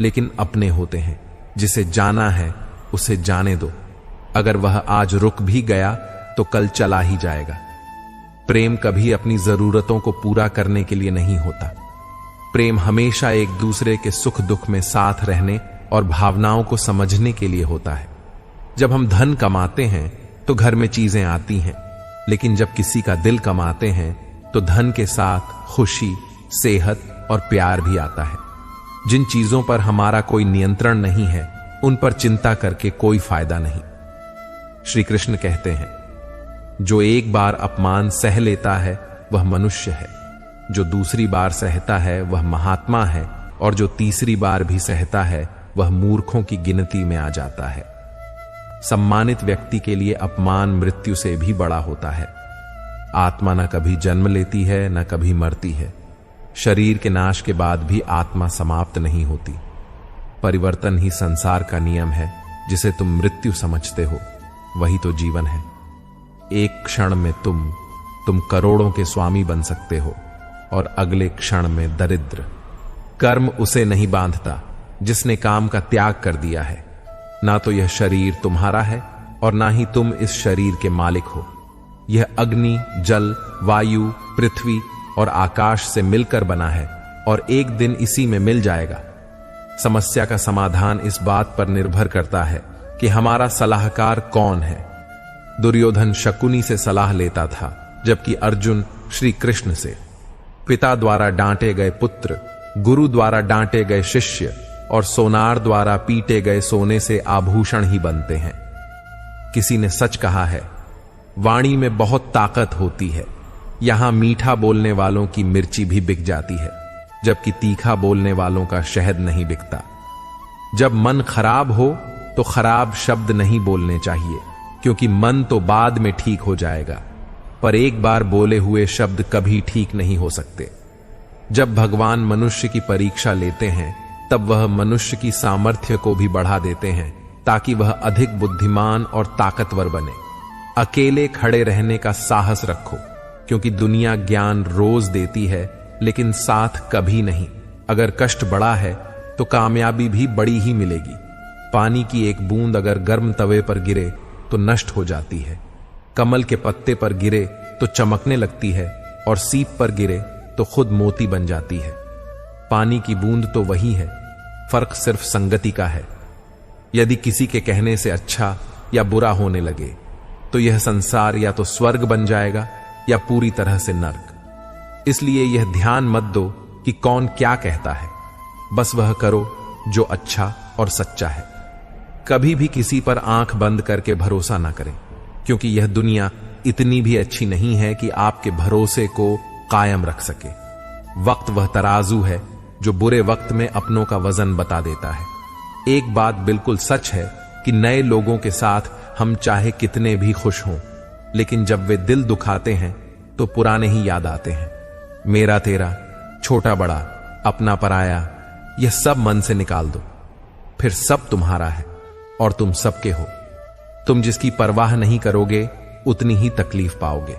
लेकिन अपने होते हैं। जिसे जाना है उसे जाने दो। अगर वह आज रुक भी गया तो कल चला ही जाएगा। प्रेम कभी अपनी जरूरतों को पूरा करने के लिए नहीं होता। प्रेम हमेशा एक दूसरे के सुख दुख में साथ रहने और भावनाओं को समझने के लिए होता है। जब हम धन कमाते हैं तो घर में चीजें आती हैं, लेकिन जब किसी का दिल कमाते हैं तो धन के साथ खुशी, सेहत और प्यार भी आता है। जिन चीजों पर हमारा कोई नियंत्रण नहीं है, उन पर चिंता करके कोई फायदा नहीं। श्री कृष्ण कहते हैं, जो एक बार अपमान सह लेता है वह मनुष्य है, जो दूसरी बार सहता है वह महात्मा है, और जो तीसरी बार भी सहता है वह मूर्खों की गिनती में आ जाता है। सम्मानित व्यक्ति के लिए अपमान मृत्यु से भी बड़ा होता है। आत्मा न कभी जन्म लेती है न कभी मरती है। शरीर के नाश के बाद भी आत्मा समाप्त नहीं होती। परिवर्तन ही संसार का नियम है। जिसे तुम मृत्यु समझते हो वही तो जीवन है। एक क्षण में तुम तुम करोड़ों के स्वामी बन सकते हो और अगले क्षण में दरिद्र। कर्म उसे नहीं बांधता जिसने काम का त्याग कर दिया है। ना तो यह शरीर तुम्हारा है और ना ही तुम इस शरीर के मालिक हो। यह अग्नि, जल, वायु, पृथ्वी और आकाश से मिलकर बना है और एक दिन इसी में मिल जाएगा। समस्या का समाधान इस बात पर निर्भर करता है कि हमारा सलाहकार कौन है। दुर्योधन शकुनी से सलाह लेता था, जबकि अर्जुन श्री कृष्ण से। पिता द्वारा डांटे गए पुत्र, गुरु द्वारा डांटे गए शिष्य और सोनार द्वारा पीटे गए सोने से आभूषण ही बनते हैं। किसी ने सच कहा है, वाणी में बहुत ताकत होती है। यहां मीठा बोलने वालों की मिर्ची भी बिक जाती है, जबकि तीखा बोलने वालों का शहद नहीं बिकता। जब मन खराब हो तो खराब शब्द नहीं बोलने चाहिए, क्योंकि मन तो बाद में ठीक हो जाएगा, पर एक बार बोले हुए शब्द कभी ठीक नहीं हो सकते। जब भगवान मनुष्य की परीक्षा लेते हैं, तब वह मनुष्य की सामर्थ्य को भी बढ़ा देते हैं, ताकि वह अधिक बुद्धिमान और ताकतवर बने। अकेले खड़े रहने का साहस रखो, क्योंकि दुनिया ज्ञान रोज देती है, लेकिन साथ कभी नहीं। अगर कष्ट बड़ा है तो कामयाबी भी बड़ी ही मिलेगी। पानी की एक बूंद अगर गर्म तवे पर गिरे तो नष्ट हो जाती है। कमल के पत्ते पर गिरे तो चमकने लगती है, और सीप पर गिरे तो खुद मोती बन जाती है। पानी की बूंद तो वही है, फर्क सिर्फ संगति का है। यदि किसी के कहने से अच्छा या बुरा होने लगे, तो यह संसार या तो स्वर्ग बन जाएगा या पूरी तरह से नर्क। इसलिए यह ध्यान मत दो कि कौन क्या कहता है, बस वह करो जो अच्छा और सच्चा है। कभी भी किसी पर आंख बंद करके भरोसा ना करें, क्योंकि यह दुनिया इतनी भी अच्छी नहीं है कि आपके भरोसे को कायम रख सके। वक्त वह तराजू है जो बुरे वक्त में अपनों का वजन बता देता है। एक बात बिल्कुल सच है कि नए लोगों के साथ हम चाहे कितने भी खुश हों, लेकिन जब वे दिल दुखाते हैं तो पुराने ही याद आते हैं। मेरा तेरा, छोटा बड़ा, अपना पराया, यह सब मन से निकाल दो, फिर सब तुम्हारा है और तुम सबके हो। तुम जिसकी परवाह नहीं करोगे उतनी ही तकलीफ पाओगे।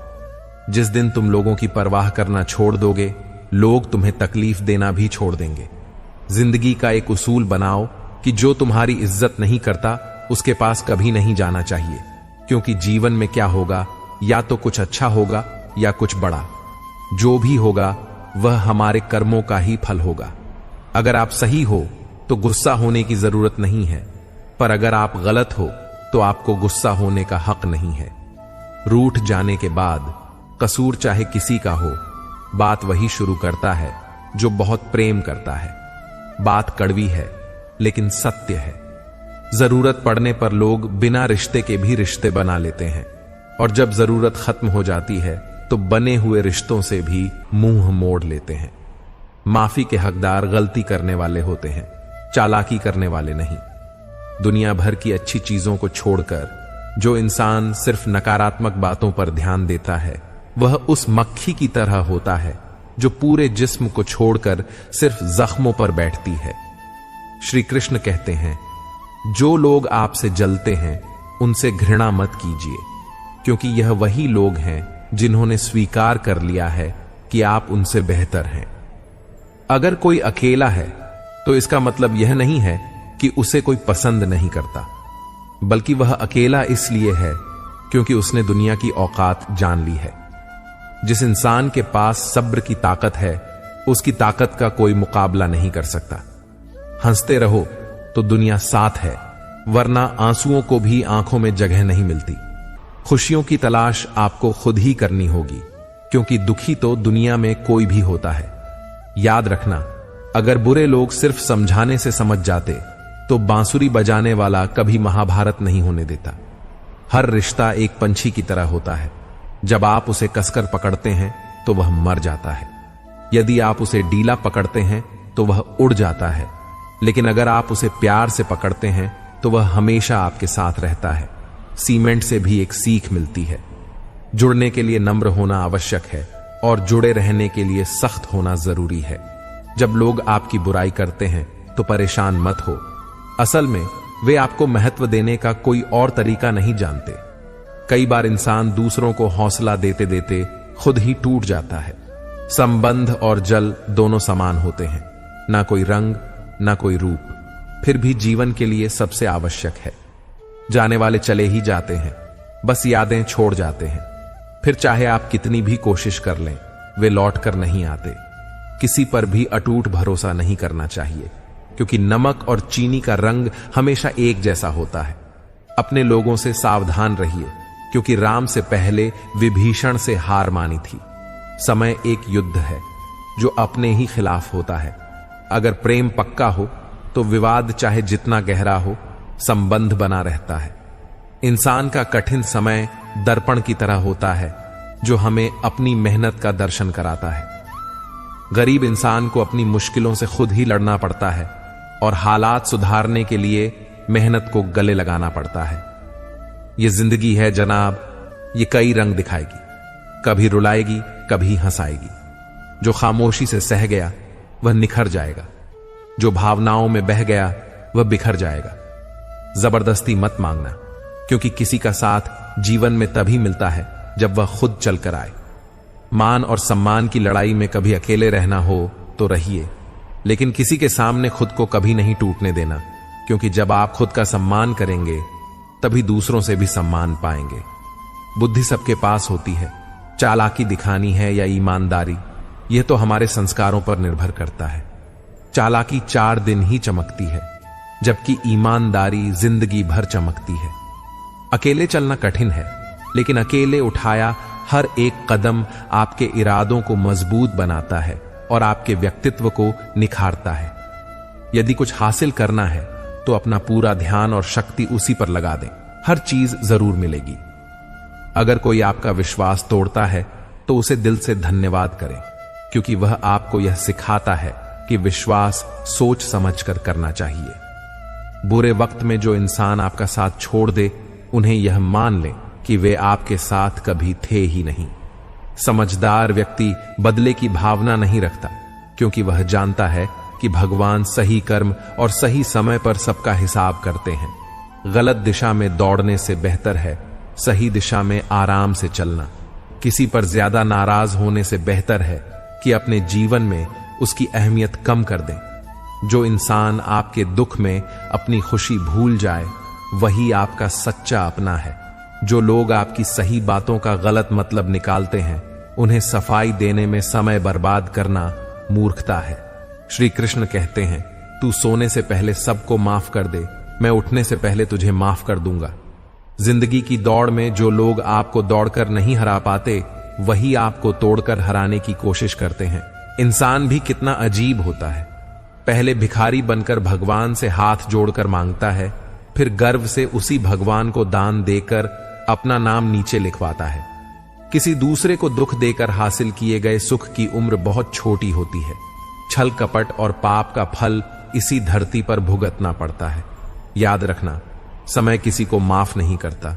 जिस दिन तुम लोगों की परवाह करना छोड़ दोगे, लोग तुम्हें तकलीफ देना भी छोड़ देंगे। जिंदगी का एक उसूल बनाओ कि जो तुम्हारी इज्जत नहीं करता उसके पास कभी नहीं जाना चाहिए, क्योंकि जीवन में क्या होगा, या तो कुछ अच्छा होगा या कुछ बड़ा। जो भी होगा वह हमारे कर्मों का ही फल होगा। अगर आप सही हो तो गुस्सा होने की जरूरत नहीं है, पर अगर आप गलत हो तो आपको गुस्सा होने का हक नहीं है। रूठ जाने के बाद कसूर चाहे किसी का हो, बात वही शुरू करता है जो बहुत प्रेम करता है। बात कड़वी है लेकिन सत्य है। जरूरत पड़ने पर लोग बिना रिश्ते के भी रिश्ते बना लेते हैं, और जब जरूरत खत्म हो जाती है तो बने हुए रिश्तों से भी मुंह मोड़ लेते हैं। माफी के हकदार गलती करने वाले होते हैं, चालाकी करने वाले नहीं। दुनिया भर की अच्छी चीजों को छोड़कर जो इंसान सिर्फ नकारात्मक बातों पर ध्यान देता है, वह उस मक्खी की तरह होता है जो पूरे जिस्म को छोड़कर सिर्फ जख्मों पर बैठती है। श्री कृष्ण कहते हैं, जो लोग आपसे जलते हैं उनसे घृणा मत कीजिए, क्योंकि यह वही लोग हैं जिन्होंने स्वीकार कर लिया है कि आप उनसे बेहतर हैं। अगर कोई अकेला है तो इसका मतलब यह नहीं है कि उसे कोई पसंद नहीं करता, बल्कि वह अकेला इसलिए है क्योंकि उसने दुनिया की औकात जान ली है। जिस इंसान के पास सब्र की ताकत है, उसकी ताकत का कोई मुकाबला नहीं कर सकता। हंसते रहो तो दुनिया साथ है, वरना आंसुओं को भी आंखों में जगह नहीं मिलती। खुशियों की तलाश आपको खुद ही करनी होगी, क्योंकि दुखी तो दुनिया में कोई भी होता है। याद रखना, अगर बुरे लोग सिर्फ समझाने से समझ जाते तो बांसुरी बजाने वाला कभी महाभारत नहीं होने देता। हर रिश्ता एक पंछी की तरह होता है, जब आप उसे कसकर पकड़ते हैं तो वह मर जाता है। यदि आप उसे ढीला पकड़ते हैं तो वह उड़ जाता है, लेकिन अगर आप उसे प्यार से पकड़ते हैं तो वह हमेशा आपके साथ रहता है। सीमेंट से भी एक सीख मिलती है। जुड़ने के लिए नम्र होना आवश्यक है और जुड़े रहने के लिए सख्त होना जरूरी है। जब लोग आपकी बुराई करते हैं तो परेशान मत हो। असल में वे आपको महत्व देने का कोई और तरीका नहीं जानते। कई बार इंसान दूसरों को हौसला देते देते खुद ही टूट जाता है। संबंध और जल दोनों समान होते हैं, ना कोई रंग ना कोई रूप, फिर भी जीवन के लिए सबसे आवश्यक है। जाने वाले चले ही जाते हैं, बस यादें छोड़ जाते हैं। फिर चाहे आप कितनी भी कोशिश कर लें, वे लौट कर नहीं आते। किसी पर भी अटूट भरोसा नहीं करना चाहिए, क्योंकि नमक और चीनी का रंग हमेशा एक जैसा होता है। अपने लोगों से सावधान रहिए, क्योंकि राम से पहले विभीषण से हार मानी थी। समय एक युद्ध है जो अपने ही खिलाफ होता है। अगर प्रेम पक्का हो तो विवाद चाहे जितना गहरा हो, संबंध बना रहता है। इंसान का कठिन समय दर्पण की तरह होता है, जो हमें अपनी मेहनत का दर्शन कराता है। गरीब इंसान को अपनी मुश्किलों से खुद ही लड़ना पड़ता है और हालात सुधारने के लिए मेहनत को गले लगाना पड़ता है। ये जिंदगी है जनाब, ये कई रंग दिखाएगी, कभी रुलाएगी कभी हंसाएगी। जो खामोशी से सह गया वह निखर जाएगा, जो भावनाओं में बह गया वह बिखर जाएगा। जबरदस्ती मत मांगना, क्योंकि किसी का साथ जीवन में तभी मिलता है जब वह खुद चलकर आए। मान और सम्मान की लड़ाई में कभी अकेले रहना हो तो रहिए, लेकिन किसी के सामने खुद को कभी नहीं टूटने देना, क्योंकि जब आप खुद का सम्मान करेंगे तभी दूसरों से भी सम्मान पाएंगे। बुद्धि सबके पास होती है, चालाकी दिखानी है या ईमानदारी, यह तो हमारे संस्कारों पर निर्भर करता है। चालाकी 4 दिन ही चमकती है, जबकि ईमानदारी जिंदगी भर चमकती है। अकेले चलना कठिन है, लेकिन अकेले उठाया हर एक कदम आपके इरादों को मजबूत बनाता है और आपके व्यक्तित्व को निखारता है। यदि कुछ हासिल करना है तो अपना पूरा ध्यान और शक्ति उसी पर लगा दें, हर चीज जरूर मिलेगी। अगर कोई आपका विश्वास तोड़ता है तो उसे दिल से धन्यवाद करें, क्योंकि वह आपको यह सिखाता है कि विश्वास सोच समझकर करना चाहिए। बुरे वक्त में जो इंसान आपका साथ छोड़ दे, उन्हें यह मान लें कि वे आपके साथ कभी थे ही नहीं। समझदार व्यक्ति बदले की भावना नहीं रखता, क्योंकि वह जानता है कि भगवान सही कर्म और सही समय पर सबका हिसाब करते हैं। गलत दिशा में दौड़ने से बेहतर है सही दिशा में आराम से चलना। किसी पर ज्यादा नाराज होने से बेहतर है कि अपने जीवन में उसकी अहमियत कम कर दें। जो इंसान आपके दुख में अपनी खुशी भूल जाए, वही आपका सच्चा अपना है। जो लोग आपकी सही बातों का गलत मतलब निकालते हैं, उन्हें सफाई देने में समय बर्बाद करना मूर्खता है। श्री कृष्ण कहते हैं, तू सोने से पहले सबको माफ कर दे, मैं उठने से पहले तुझे माफ कर दूंगा। जिंदगी की दौड़ में जो लोग आपको दौड़कर नहीं हरा पाते, वही आपको तोड़कर हराने की कोशिश करते हैं। इंसान भी कितना अजीब होता है। पहले भिखारी बनकर भगवान से हाथ जोड़कर मांगता है, फिर गर्व से उसी भगवान को दान देकर अपना नाम नीचे लिखवाता है। किसी दूसरे को दुख देकर हासिल किए गए सुख की उम्र बहुत छोटी होती है। छल कपट और पाप का फल इसी धरती पर भुगतना पड़ता है। याद रखना, समय किसी को माफ नहीं करता।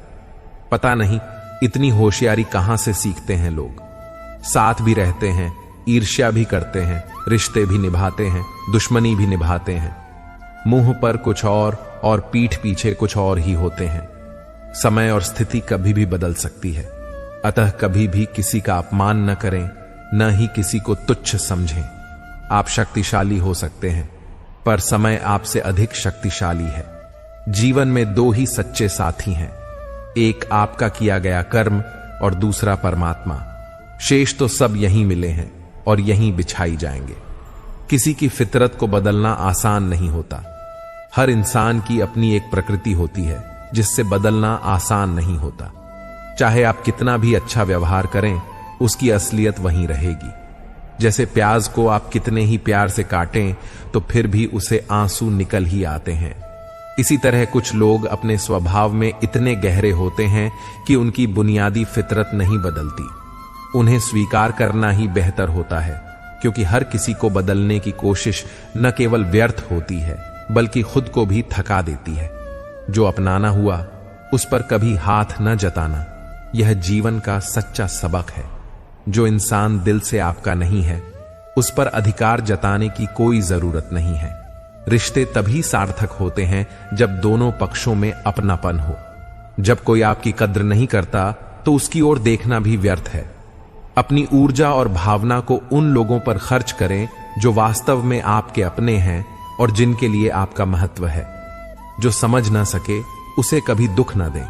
पता नहीं इतनी होशियारी कहां से सीखते हैं लोग। साथ भी रहते हैं, ईर्ष्या भी करते हैं, रिश्ते भी निभाते हैं, दुश्मनी भी निभाते हैं। मुंह पर कुछ और पीठ पीछे कुछ और ही होते हैं। समय और स्थिति कभी भी बदल सकती है, अतः कभी भी किसी का अपमान न करें, न ही किसी को तुच्छ समझें। आप शक्तिशाली हो सकते हैं, पर समय आपसे अधिक शक्तिशाली है। जीवन में 2 ही सच्चे साथी हैं, एक आपका किया गया कर्म और दूसरा परमात्मा। शेष तो सब यहीं मिले हैं और यहीं बिछाई जाएंगे। किसी की फितरत को बदलना आसान नहीं होता। हर इंसान की अपनी एक प्रकृति होती है, जिससे बदलना आसान नहीं होता। चाहे आप कितना भी अच्छा व्यवहार करें, उसकी असलियत वहीं रहेगी। जैसे प्याज को आप कितने ही प्यार से काटें तो फिर भी उसे आंसू निकल ही आते हैं। इसी तरह कुछ लोग अपने स्वभाव में इतने गहरे होते हैं कि उनकी बुनियादी फितरत नहीं बदलती। उन्हें स्वीकार करना ही बेहतर होता है, क्योंकि हर किसी को बदलने की कोशिश न केवल व्यर्थ होती है, बल्कि खुद को भी थका देती है। जो अपनाना हुआ उस पर कभी हाथ न जताना, यह जीवन का सच्चा सबक है। जो इंसान दिल से आपका नहीं है, उस पर अधिकार जताने की कोई जरूरत नहीं है। रिश्ते तभी सार्थक होते हैं जब दोनों पक्षों में अपनापन हो। जब कोई आपकी कद्र नहीं करता तो उसकी ओर देखना भी व्यर्थ है। अपनी ऊर्जा और भावना को उन लोगों पर खर्च करें जो वास्तव में आपके अपने हैं और जिनके लिए आपका महत्व है। जो समझ ना सके उसे कभी दुख ना दें।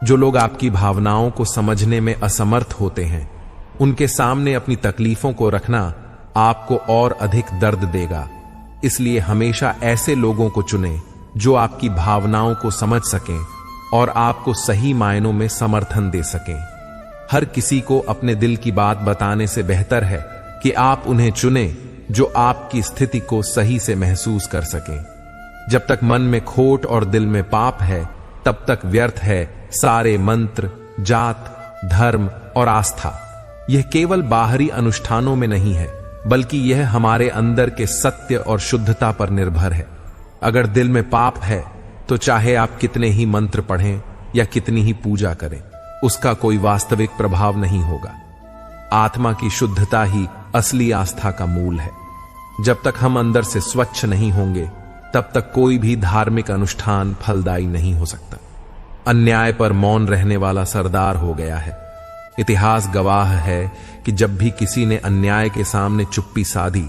जो लोग आपकी भावनाओं को समझने में असमर्थ होते हैं, उनके सामने अपनी तकलीफों को रखना आपको और अधिक दर्द देगा। इसलिए हमेशा ऐसे लोगों को चुनें जो आपकी भावनाओं को समझ सकें और आपको सही मायनों में समर्थन दे सकें। हर किसी को अपने दिल की बात बताने से बेहतर है कि आप उन्हें चुनें जो आपकी स्थिति को सही से महसूस कर सकें। जब तक मन में खोट और दिल में पाप है, तब तक व्यर्थ है सारे मंत्र, जात, धर्म और आस्था। यह केवल बाहरी अनुष्ठानों में नहीं है, बल्कि यह हमारे अंदर के सत्य और शुद्धता पर निर्भर है। अगर दिल में पाप है तो चाहे आप कितने ही मंत्र पढ़ें या कितनी ही पूजा करें, उसका कोई वास्तविक प्रभाव नहीं होगा। आत्मा की शुद्धता ही असली आस्था का मूल है। जब तक हम अंदर से स्वच्छ नहीं होंगे, तब तक कोई भी धार्मिक अनुष्ठान फलदायी नहीं हो सकता। अन्याय पर मौन रहने वाला सरदार हो गया है। इतिहास गवाह है कि जब भी किसी ने अन्याय के सामने चुप्पी साधी,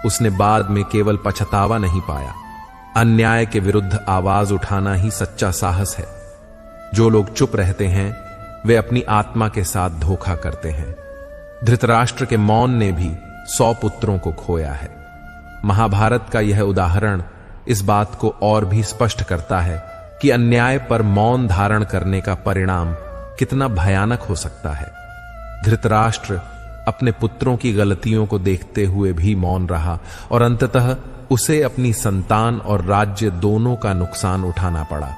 उसने बाद में केवल पछतावा नहीं पाया। अन्याय के विरुद्ध आवाज उठाना ही सच्चा साहस है। जो लोग चुप रहते हैं, वे अपनी आत्मा के साथ धोखा करते हैं। धृतराष्ट्र के मौन ने भी 100 पुत्रों को खोया है। महाभारत का यह उदाहरण इस बात को और भी स्पष्ट करता है कि अन्याय पर मौन धारण करने का परिणाम कितना भयानक हो सकता है। धृतराष्ट्र अपने पुत्रों की गलतियों को देखते हुए भी मौन रहा और अंततः उसे अपनी संतान और राज्य दोनों का नुकसान उठाना पड़ा।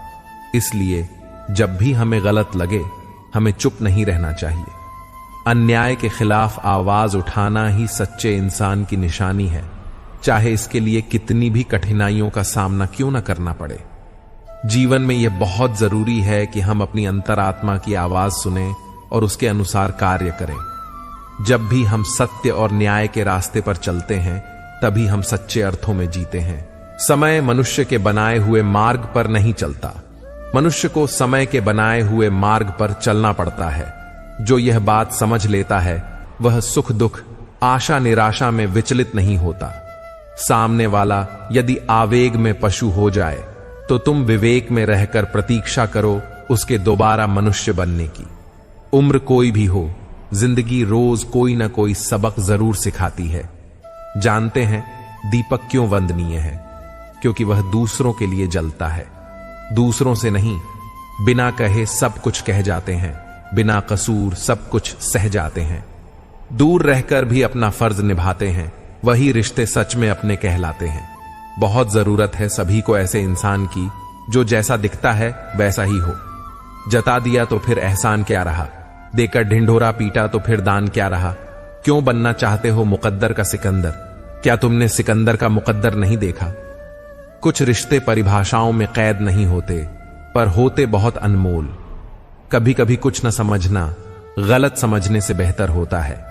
इसलिए जब भी हमें गलत लगे, हमें चुप नहीं रहना चाहिए। अन्याय के खिलाफ आवाज उठाना ही सच्चे इंसान की निशानी है, चाहे इसके लिए कितनी भी कठिनाइयों का सामना क्यों न करना पड़े। जीवन में यह बहुत जरूरी है कि हम अपनी अंतरात्मा की आवाज सुने और उसके अनुसार कार्य करें। जब भी हम सत्य और न्याय के रास्ते पर चलते हैं, तभी हम सच्चे अर्थों में जीते हैं। समय मनुष्य के बनाए हुए मार्ग पर नहीं चलता, मनुष्य को समय के बनाए हुए मार्ग पर चलना पड़ता है। जो यह बात समझ लेता है, वह सुख दुख, आशा निराशा में विचलित नहीं होता। सामने वाला यदि आवेग में पशु हो जाए, तो तुम विवेक में रहकर प्रतीक्षा करो उसके दोबारा मनुष्य बनने की। उम्र कोई भी हो, जिंदगी रोज कोई ना कोई सबक जरूर सिखाती है। जानते हैं दीपक क्यों वंदनीय है? क्योंकि वह दूसरों के लिए जलता है। दूसरों से नहीं, बिना कहे सब कुछ कह जाते हैं, बिना कसूर सब कुछ सह जाते हैं। दूर रहकर भी अपना फर्ज निभाते हैं, वही रिश्ते सच में अपने कहलाते हैं। बहुत जरूरत है सभी को ऐसे इंसान की जो जैसा दिखता है वैसा ही हो। जता दिया तो फिर एहसान क्या रहा, देकर ढिंढोरा पीटा तो फिर दान क्या रहा। क्यों बनना चाहते हो मुकद्दर का सिकंदर? क्या तुमने सिकंदर का मुकद्दर नहीं देखा? कुछ रिश्ते परिभाषाओं में कैद नहीं होते, पर होते बहुत अनमोल। कभी कभी कुछ न समझना गलत समझने से बेहतर होता है।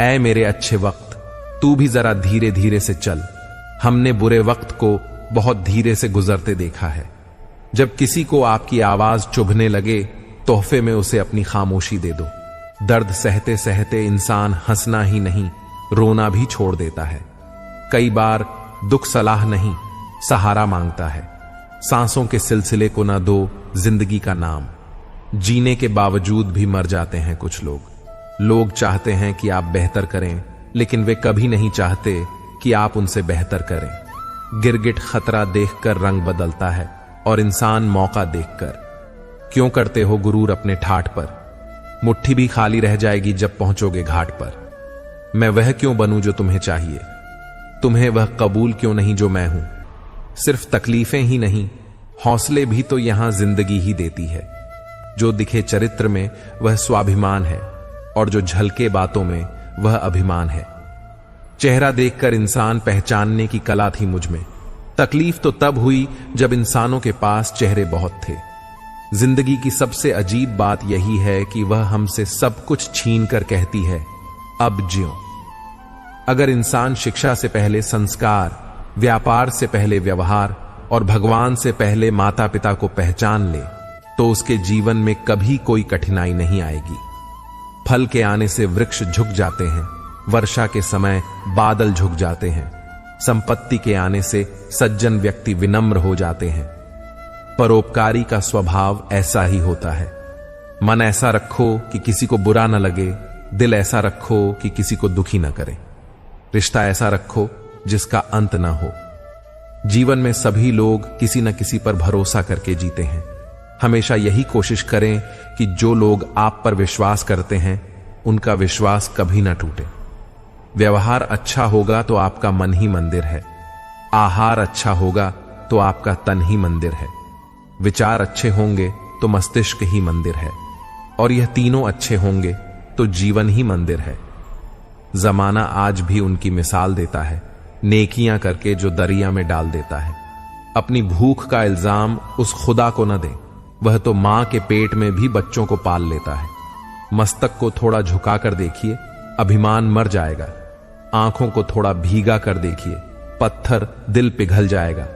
ऐ मेरे अच्छे वक्त, तू भी जरा धीरे धीरे से चल। हमने बुरे वक्त को बहुत धीरे से गुजरते देखा है। जब किसी को आपकी आवाज चुभने लगे, तोहफे में उसे अपनी खामोशी दे दो। दर्द सहते सहते इंसान हंसना ही नहीं, रोना भी छोड़ देता है। कई बार दुख सलाह नहीं, सहारा मांगता है। सांसों के सिलसिले को ना दो जिंदगी का नाम। जीने के बावजूद भी मर जाते हैं कुछ लोग। लोग चाहते हैं कि आप बेहतर करें, लेकिन वे कभी नहीं चाहते कि आप उनसे बेहतर करें। गिरगिट खतरा देखकर रंग बदलता है और इंसान मौका देखकर। क्यों करते हो गुरूर अपने ठाठ पर? मुट्ठी भी खाली रह जाएगी जब पहुंचोगे घाट पर। मैं वह क्यों बनूं जो तुम्हें चाहिए? तुम्हें वह कबूल क्यों नहीं जो मैं हूं? सिर्फ तकलीफें ही नहीं, हौसले भी तो यहां जिंदगी ही देती है। जो दिखे चरित्र में वह स्वाभिमान है, और जो झलके बातों में वह अभिमान है। चेहरा देखकर इंसान पहचानने की कला थी मुझ में। तकलीफ तो तब हुई जब इंसानों के पास चेहरे बहुत थे। जिंदगी की सबसे अजीब बात यही है कि वह हमसे सब कुछ छीन कर कहती है, अब ज्यो। अगर इंसान शिक्षा से पहले संस्कार, व्यापार से पहले व्यवहार और भगवान से पहले माता पिता को पहचान ले, तो उसके जीवन में कभी कोई कठिनाई नहीं आएगी। फल के आने से वृक्ष झुक जाते हैं, वर्षा के समय बादल झुक जाते हैं, संपत्ति के आने से सज्जन व्यक्ति विनम्र हो जाते हैं। परोपकारी का स्वभाव ऐसा ही होता है। मन ऐसा रखो कि किसी को बुरा न लगे, दिल ऐसा रखो कि किसी को दुखी न करे, रिश्ता ऐसा रखो जिसका अंत न हो। जीवन में सभी लोग किसी न किसी पर भरोसा करके जीते हैं। हमेशा यही कोशिश करें कि जो लोग आप पर विश्वास करते हैं उनका विश्वास कभी ना टूटे। व्यवहार अच्छा होगा तो आपका मन ही मंदिर है, आहार अच्छा होगा तो आपका तन ही मंदिर है, विचार अच्छे होंगे तो मस्तिष्क ही मंदिर है, और यह तीनों अच्छे होंगे तो जीवन ही मंदिर है। जमाना आज भी उनकी मिसाल देता है, नेकियां करके जो दरिया में डाल देता है। अपनी भूख का इल्जाम उस खुदा को न दें, वह तो मां के पेट में भी बच्चों को पाल लेता है। मस्तक को थोड़ा झुकाकर देखिए, अभिमान मर जाएगा। आंखों को थोड़ा भीगा कर देखिए, पत्थर दिल पिघल जाएगा।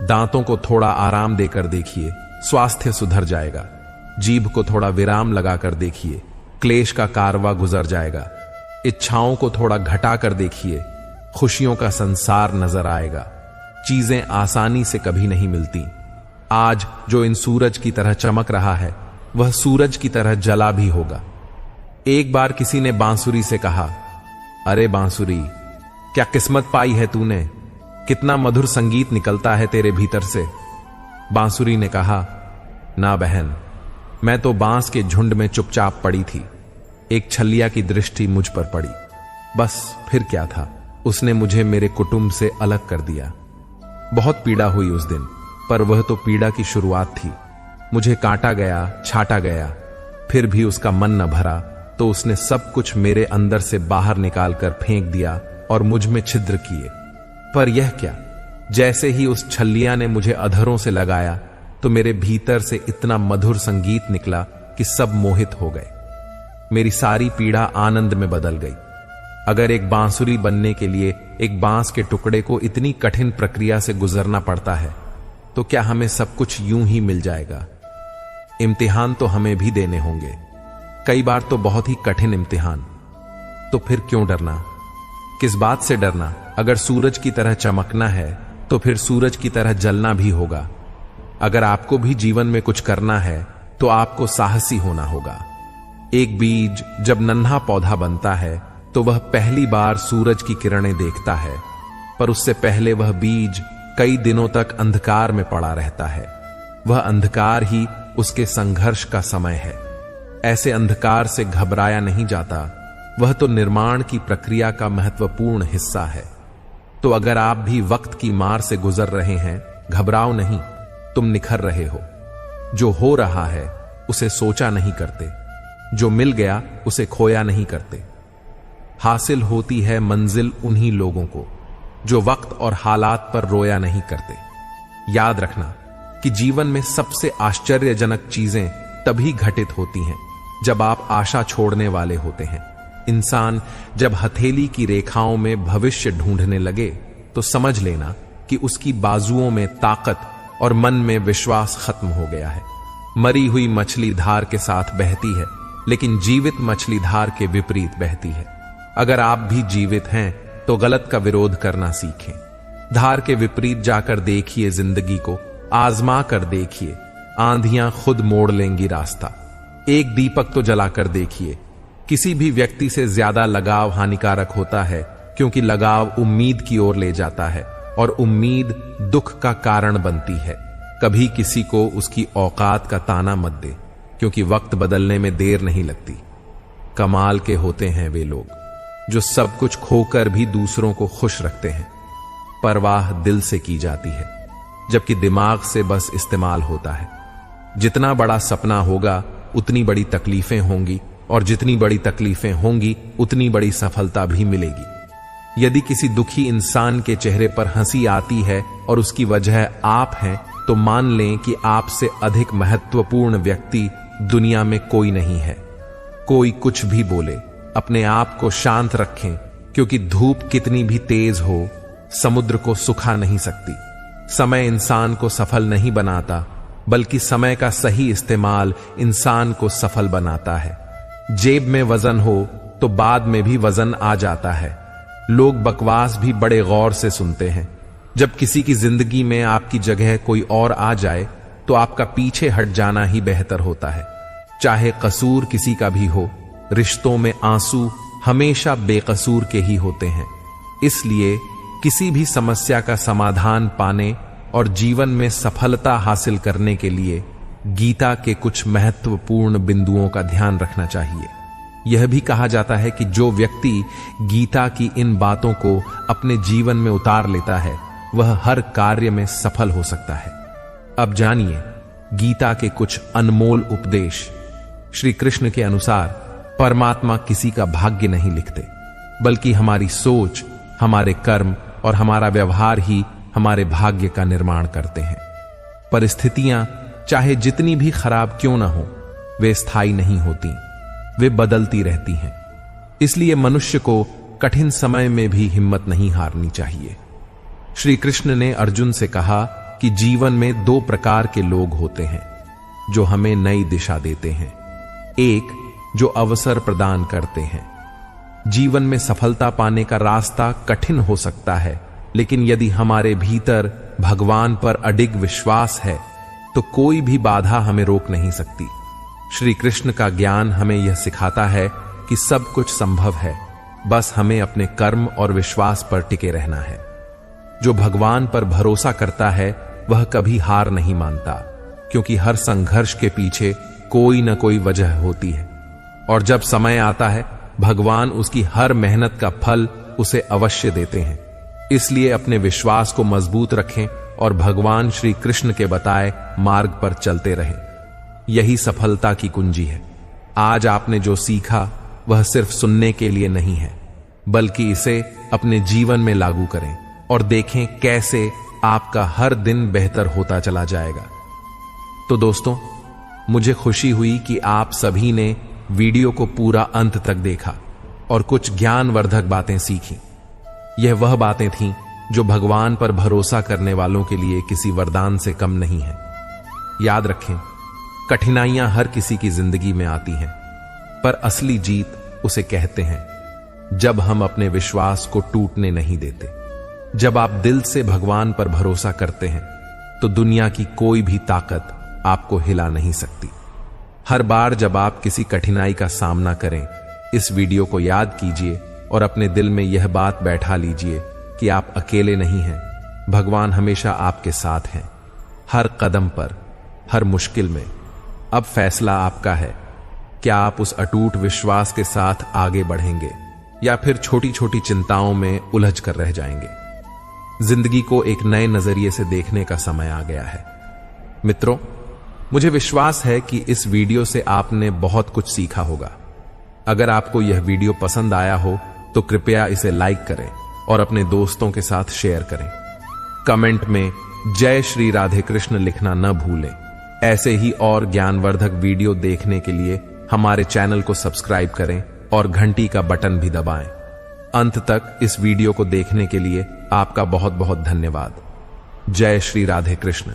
दांतों को थोड़ा आराम देकर देखिए, स्वास्थ्य सुधर जाएगा। जीभ को थोड़ा विराम लगाकर देखिए, क्लेश का कारवा गुजर जाएगा। इच्छाओं को थोड़ा घटा कर देखिए, खुशियों का संसार नजर आएगा। चीजें आसानी से कभी नहीं मिलती। आज जो इन सूरज की तरह चमक रहा है वह सूरज की तरह जला भी होगा। एक बार किसी ने बांसुरी से कहा, अरे बांसुरी, क्या किस्मत पाई है तूने, कितना मधुर संगीत निकलता है तेरे भीतर से। बांसुरी ने कहा, ना बहन, मैं तो बांस के झुंड में चुपचाप पड़ी थी। एक छलिया की दृष्टि मुझ पर पड़ी, बस फिर क्या था, उसने मुझे मेरे कुटुंब से अलग कर दिया। बहुत पीड़ा हुई उस दिन, पर वह तो पीड़ा की शुरुआत थी। मुझे काटा गया, छाटा गया, फिर भी उसका मन न भरा तो उसने सब कुछ मेरे अंदर से बाहर निकालकर फेंक दिया और मुझ में छिद्र किए। पर यह क्या, जैसे ही उस छल्लिया ने मुझे अधरों से लगाया तो मेरे भीतर से इतना मधुर संगीत निकला कि सब मोहित हो गए। मेरी सारी पीड़ा आनंद में बदल गई। अगर एक बांसुरी बनने के लिए एक बांस के टुकड़े को इतनी कठिन प्रक्रिया से गुजरना पड़ता है तो क्या हमें सब कुछ यूं ही मिल जाएगा? इम्तिहान तो हमें भी देने होंगे, कई बार तो बहुत ही कठिन इम्तिहान। तो फिर क्यों डरना? किस बात से डरना? अगर सूरज की तरह चमकना है तो फिर सूरज की तरह जलना भी होगा। अगर आपको भी जीवन में कुछ करना है तो आपको साहसी होना होगा। एक बीज जब नन्हा पौधा बनता है तो वह पहली बार सूरज की किरणें देखता है, पर उससे पहले वह बीज कई दिनों तक अंधकार में पड़ा रहता है। वह अंधकार ही उसके संघर्ष का समय है। ऐसे अंधकार से घबराया नहीं जाता, वह तो निर्माण की प्रक्रिया का महत्वपूर्ण हिस्सा है। तो अगर आप भी वक्त की मार से गुजर रहे हैं, घबराओ नहीं, तुम निखर रहे हो। जो हो रहा है उसे सोचा नहीं करते, जो मिल गया उसे खोया नहीं करते। हासिल होती है मंजिल उन्हीं लोगों को जो वक्त और हालात पर रोया नहीं करते। याद रखना कि जीवन में सबसे आश्चर्यजनक चीजें तभी घटित होती हैं जब आप आशा छोड़ने वाले होते हैं। इंसान जब हथेली की रेखाओं में भविष्य ढूंढने लगे तो समझ लेना कि उसकी बाजुओं में ताकत और मन में विश्वास खत्म हो गया है। मरी हुई मछली धार के साथ बहती है, लेकिन जीवित मछली धार के विपरीत बहती है। अगर आप भी जीवित हैं तो गलत का विरोध करना सीखें। धार के विपरीत जाकर देखिए जिंदगी को, आजमा कर देखिए, आंधियां खुद मोड़ लेंगी रास्ता। एक दीपक तो जलाकर देखिए। किसी भी व्यक्ति से ज्यादा लगाव हानिकारक होता है, क्योंकि लगाव उम्मीद की ओर ले जाता है और उम्मीद दुख का कारण बनती है। कभी किसी को उसकी औकात का ताना मत दे, क्योंकि वक्त बदलने में देर नहीं लगती। कमाल के होते हैं वे लोग जो सब कुछ खोकर भी दूसरों को खुश रखते हैं। परवाह दिल से की जाती है, जबकि दिमाग से बस इस्तेमाल होता है। जितना बड़ा सपना होगा उतनी बड़ी तकलीफें होंगी, और जितनी बड़ी तकलीफें होंगी उतनी बड़ी सफलता भी मिलेगी। यदि किसी दुखी इंसान के चेहरे पर हंसी आती है और उसकी वजह आप हैं, तो मान लें कि आपसे अधिक महत्वपूर्ण व्यक्ति दुनिया में कोई नहीं है। कोई कुछ भी बोले, अपने आप को शांत रखें, क्योंकि धूप कितनी भी तेज हो समुद्र को सुखा नहीं सकती। समय इंसान को सफल नहीं बनाता, बल्कि समय का सही इस्तेमाल इंसान को सफल बनाता है। जेब में वजन हो तो बाद में भी वजन आ जाता है। लोग बकवास भी बड़े गौर से सुनते हैं। जब किसी की जिंदगी में आपकी जगह कोई और आ जाए तो आपका पीछे हट जाना ही बेहतर होता है। चाहे कसूर किसी का भी हो, रिश्तों में आंसू हमेशा बेकसूर के ही होते हैं। इसलिए किसी भी समस्या का समाधान पाने और जीवन में सफलता हासिल करने के लिए गीता के कुछ महत्वपूर्ण बिंदुओं का ध्यान रखना चाहिए। यह भी कहा जाता है कि जो व्यक्ति गीता की इन बातों को अपने जीवन में उतार लेता है वह हर कार्य में सफल हो सकता है। अब जानिए गीता के कुछ अनमोल उपदेश। श्री कृष्ण के अनुसार परमात्मा किसी का भाग्य नहीं लिखते, बल्कि हमारी सोच, हमारे कर्म और हमारा व्यवहार ही हमारे भाग्य का निर्माण करते हैं। परिस्थितियां चाहे जितनी भी खराब क्यों ना हो, वे स्थायी नहीं होती, वे बदलती रहती हैं। इसलिए मनुष्य को कठिन समय में भी हिम्मत नहीं हारनी चाहिए। श्री कृष्ण ने अर्जुन से कहा कि जीवन में दो प्रकार के लोग होते हैं जो हमें नई दिशा देते हैं। एक जो अवसर प्रदान करते हैं। जीवन में सफलता पाने का रास्ता कठिन हो सकता है, लेकिन यदि हमारे भीतर भगवान पर अडिग विश्वास है तो कोई भी बाधा हमें रोक नहीं सकती। श्री कृष्ण का ज्ञान हमें यह सिखाता है कि सब कुछ संभव है, बस हमें अपने कर्म और विश्वास पर टिके रहना है। जो भगवान पर भरोसा करता है वह कभी हार नहीं मानता, क्योंकि हर संघर्ष के पीछे कोई न कोई वजह होती है और जब समय आता है भगवान उसकी हर मेहनत का फल उसे अवश्य देते हैं। इसलिए अपने विश्वास को मजबूत रखें और भगवान श्री कृष्ण के बताए मार्ग पर चलते रहें। यही सफलता की कुंजी है। आज आपने जो सीखा वह सिर्फ सुनने के लिए नहीं है, बल्कि इसे अपने जीवन में लागू करें और देखें कैसे आपका हर दिन बेहतर होता चला जाएगा। तो दोस्तों, मुझे खुशी हुई कि आप सभी ने वीडियो को पूरा अंत तक देखा और कुछ ज्ञानवर्धक बातें सीखी। यह वह बातें थीं जो भगवान पर भरोसा करने वालों के लिए किसी वरदान से कम नहीं है। याद रखें, कठिनाइयां हर किसी की जिंदगी में आती हैं, पर असली जीत उसे कहते हैं जब हम अपने विश्वास को टूटने नहीं देते। जब आप दिल से भगवान पर भरोसा करते हैं तो दुनिया की कोई भी ताकत आपको हिला नहीं सकती। हर बार जब आप किसी कठिनाई का सामना करें, इस वीडियो को याद कीजिए और अपने दिल में यह बात बैठा लीजिए कि आप अकेले नहीं हैं। भगवान हमेशा आपके साथ हैं, हर कदम पर, हर मुश्किल में। अब फैसला आपका है, क्या आप उस अटूट विश्वास के साथ आगे बढ़ेंगे या फिर छोटी छोटी चिंताओं में उलझ कर रह जाएंगे। जिंदगी को एक नए नजरिए से देखने का समय आ गया है। मित्रों, मुझे विश्वास है कि इस वीडियो से आपने बहुत कुछ सीखा होगा। अगर आपको यह वीडियो पसंद आया हो तो कृपया इसे लाइक करें और अपने दोस्तों के साथ शेयर करें। कमेंट में जय श्री राधे कृष्ण लिखना न भूलें। ऐसे ही और ज्ञानवर्धक वीडियो देखने के लिए हमारे चैनल को सब्सक्राइब करें और घंटी का बटन भी दबाएं। अंत तक इस वीडियो को देखने के लिए आपका बहुत बहुत धन्यवाद। जय श्री राधे कृष्ण।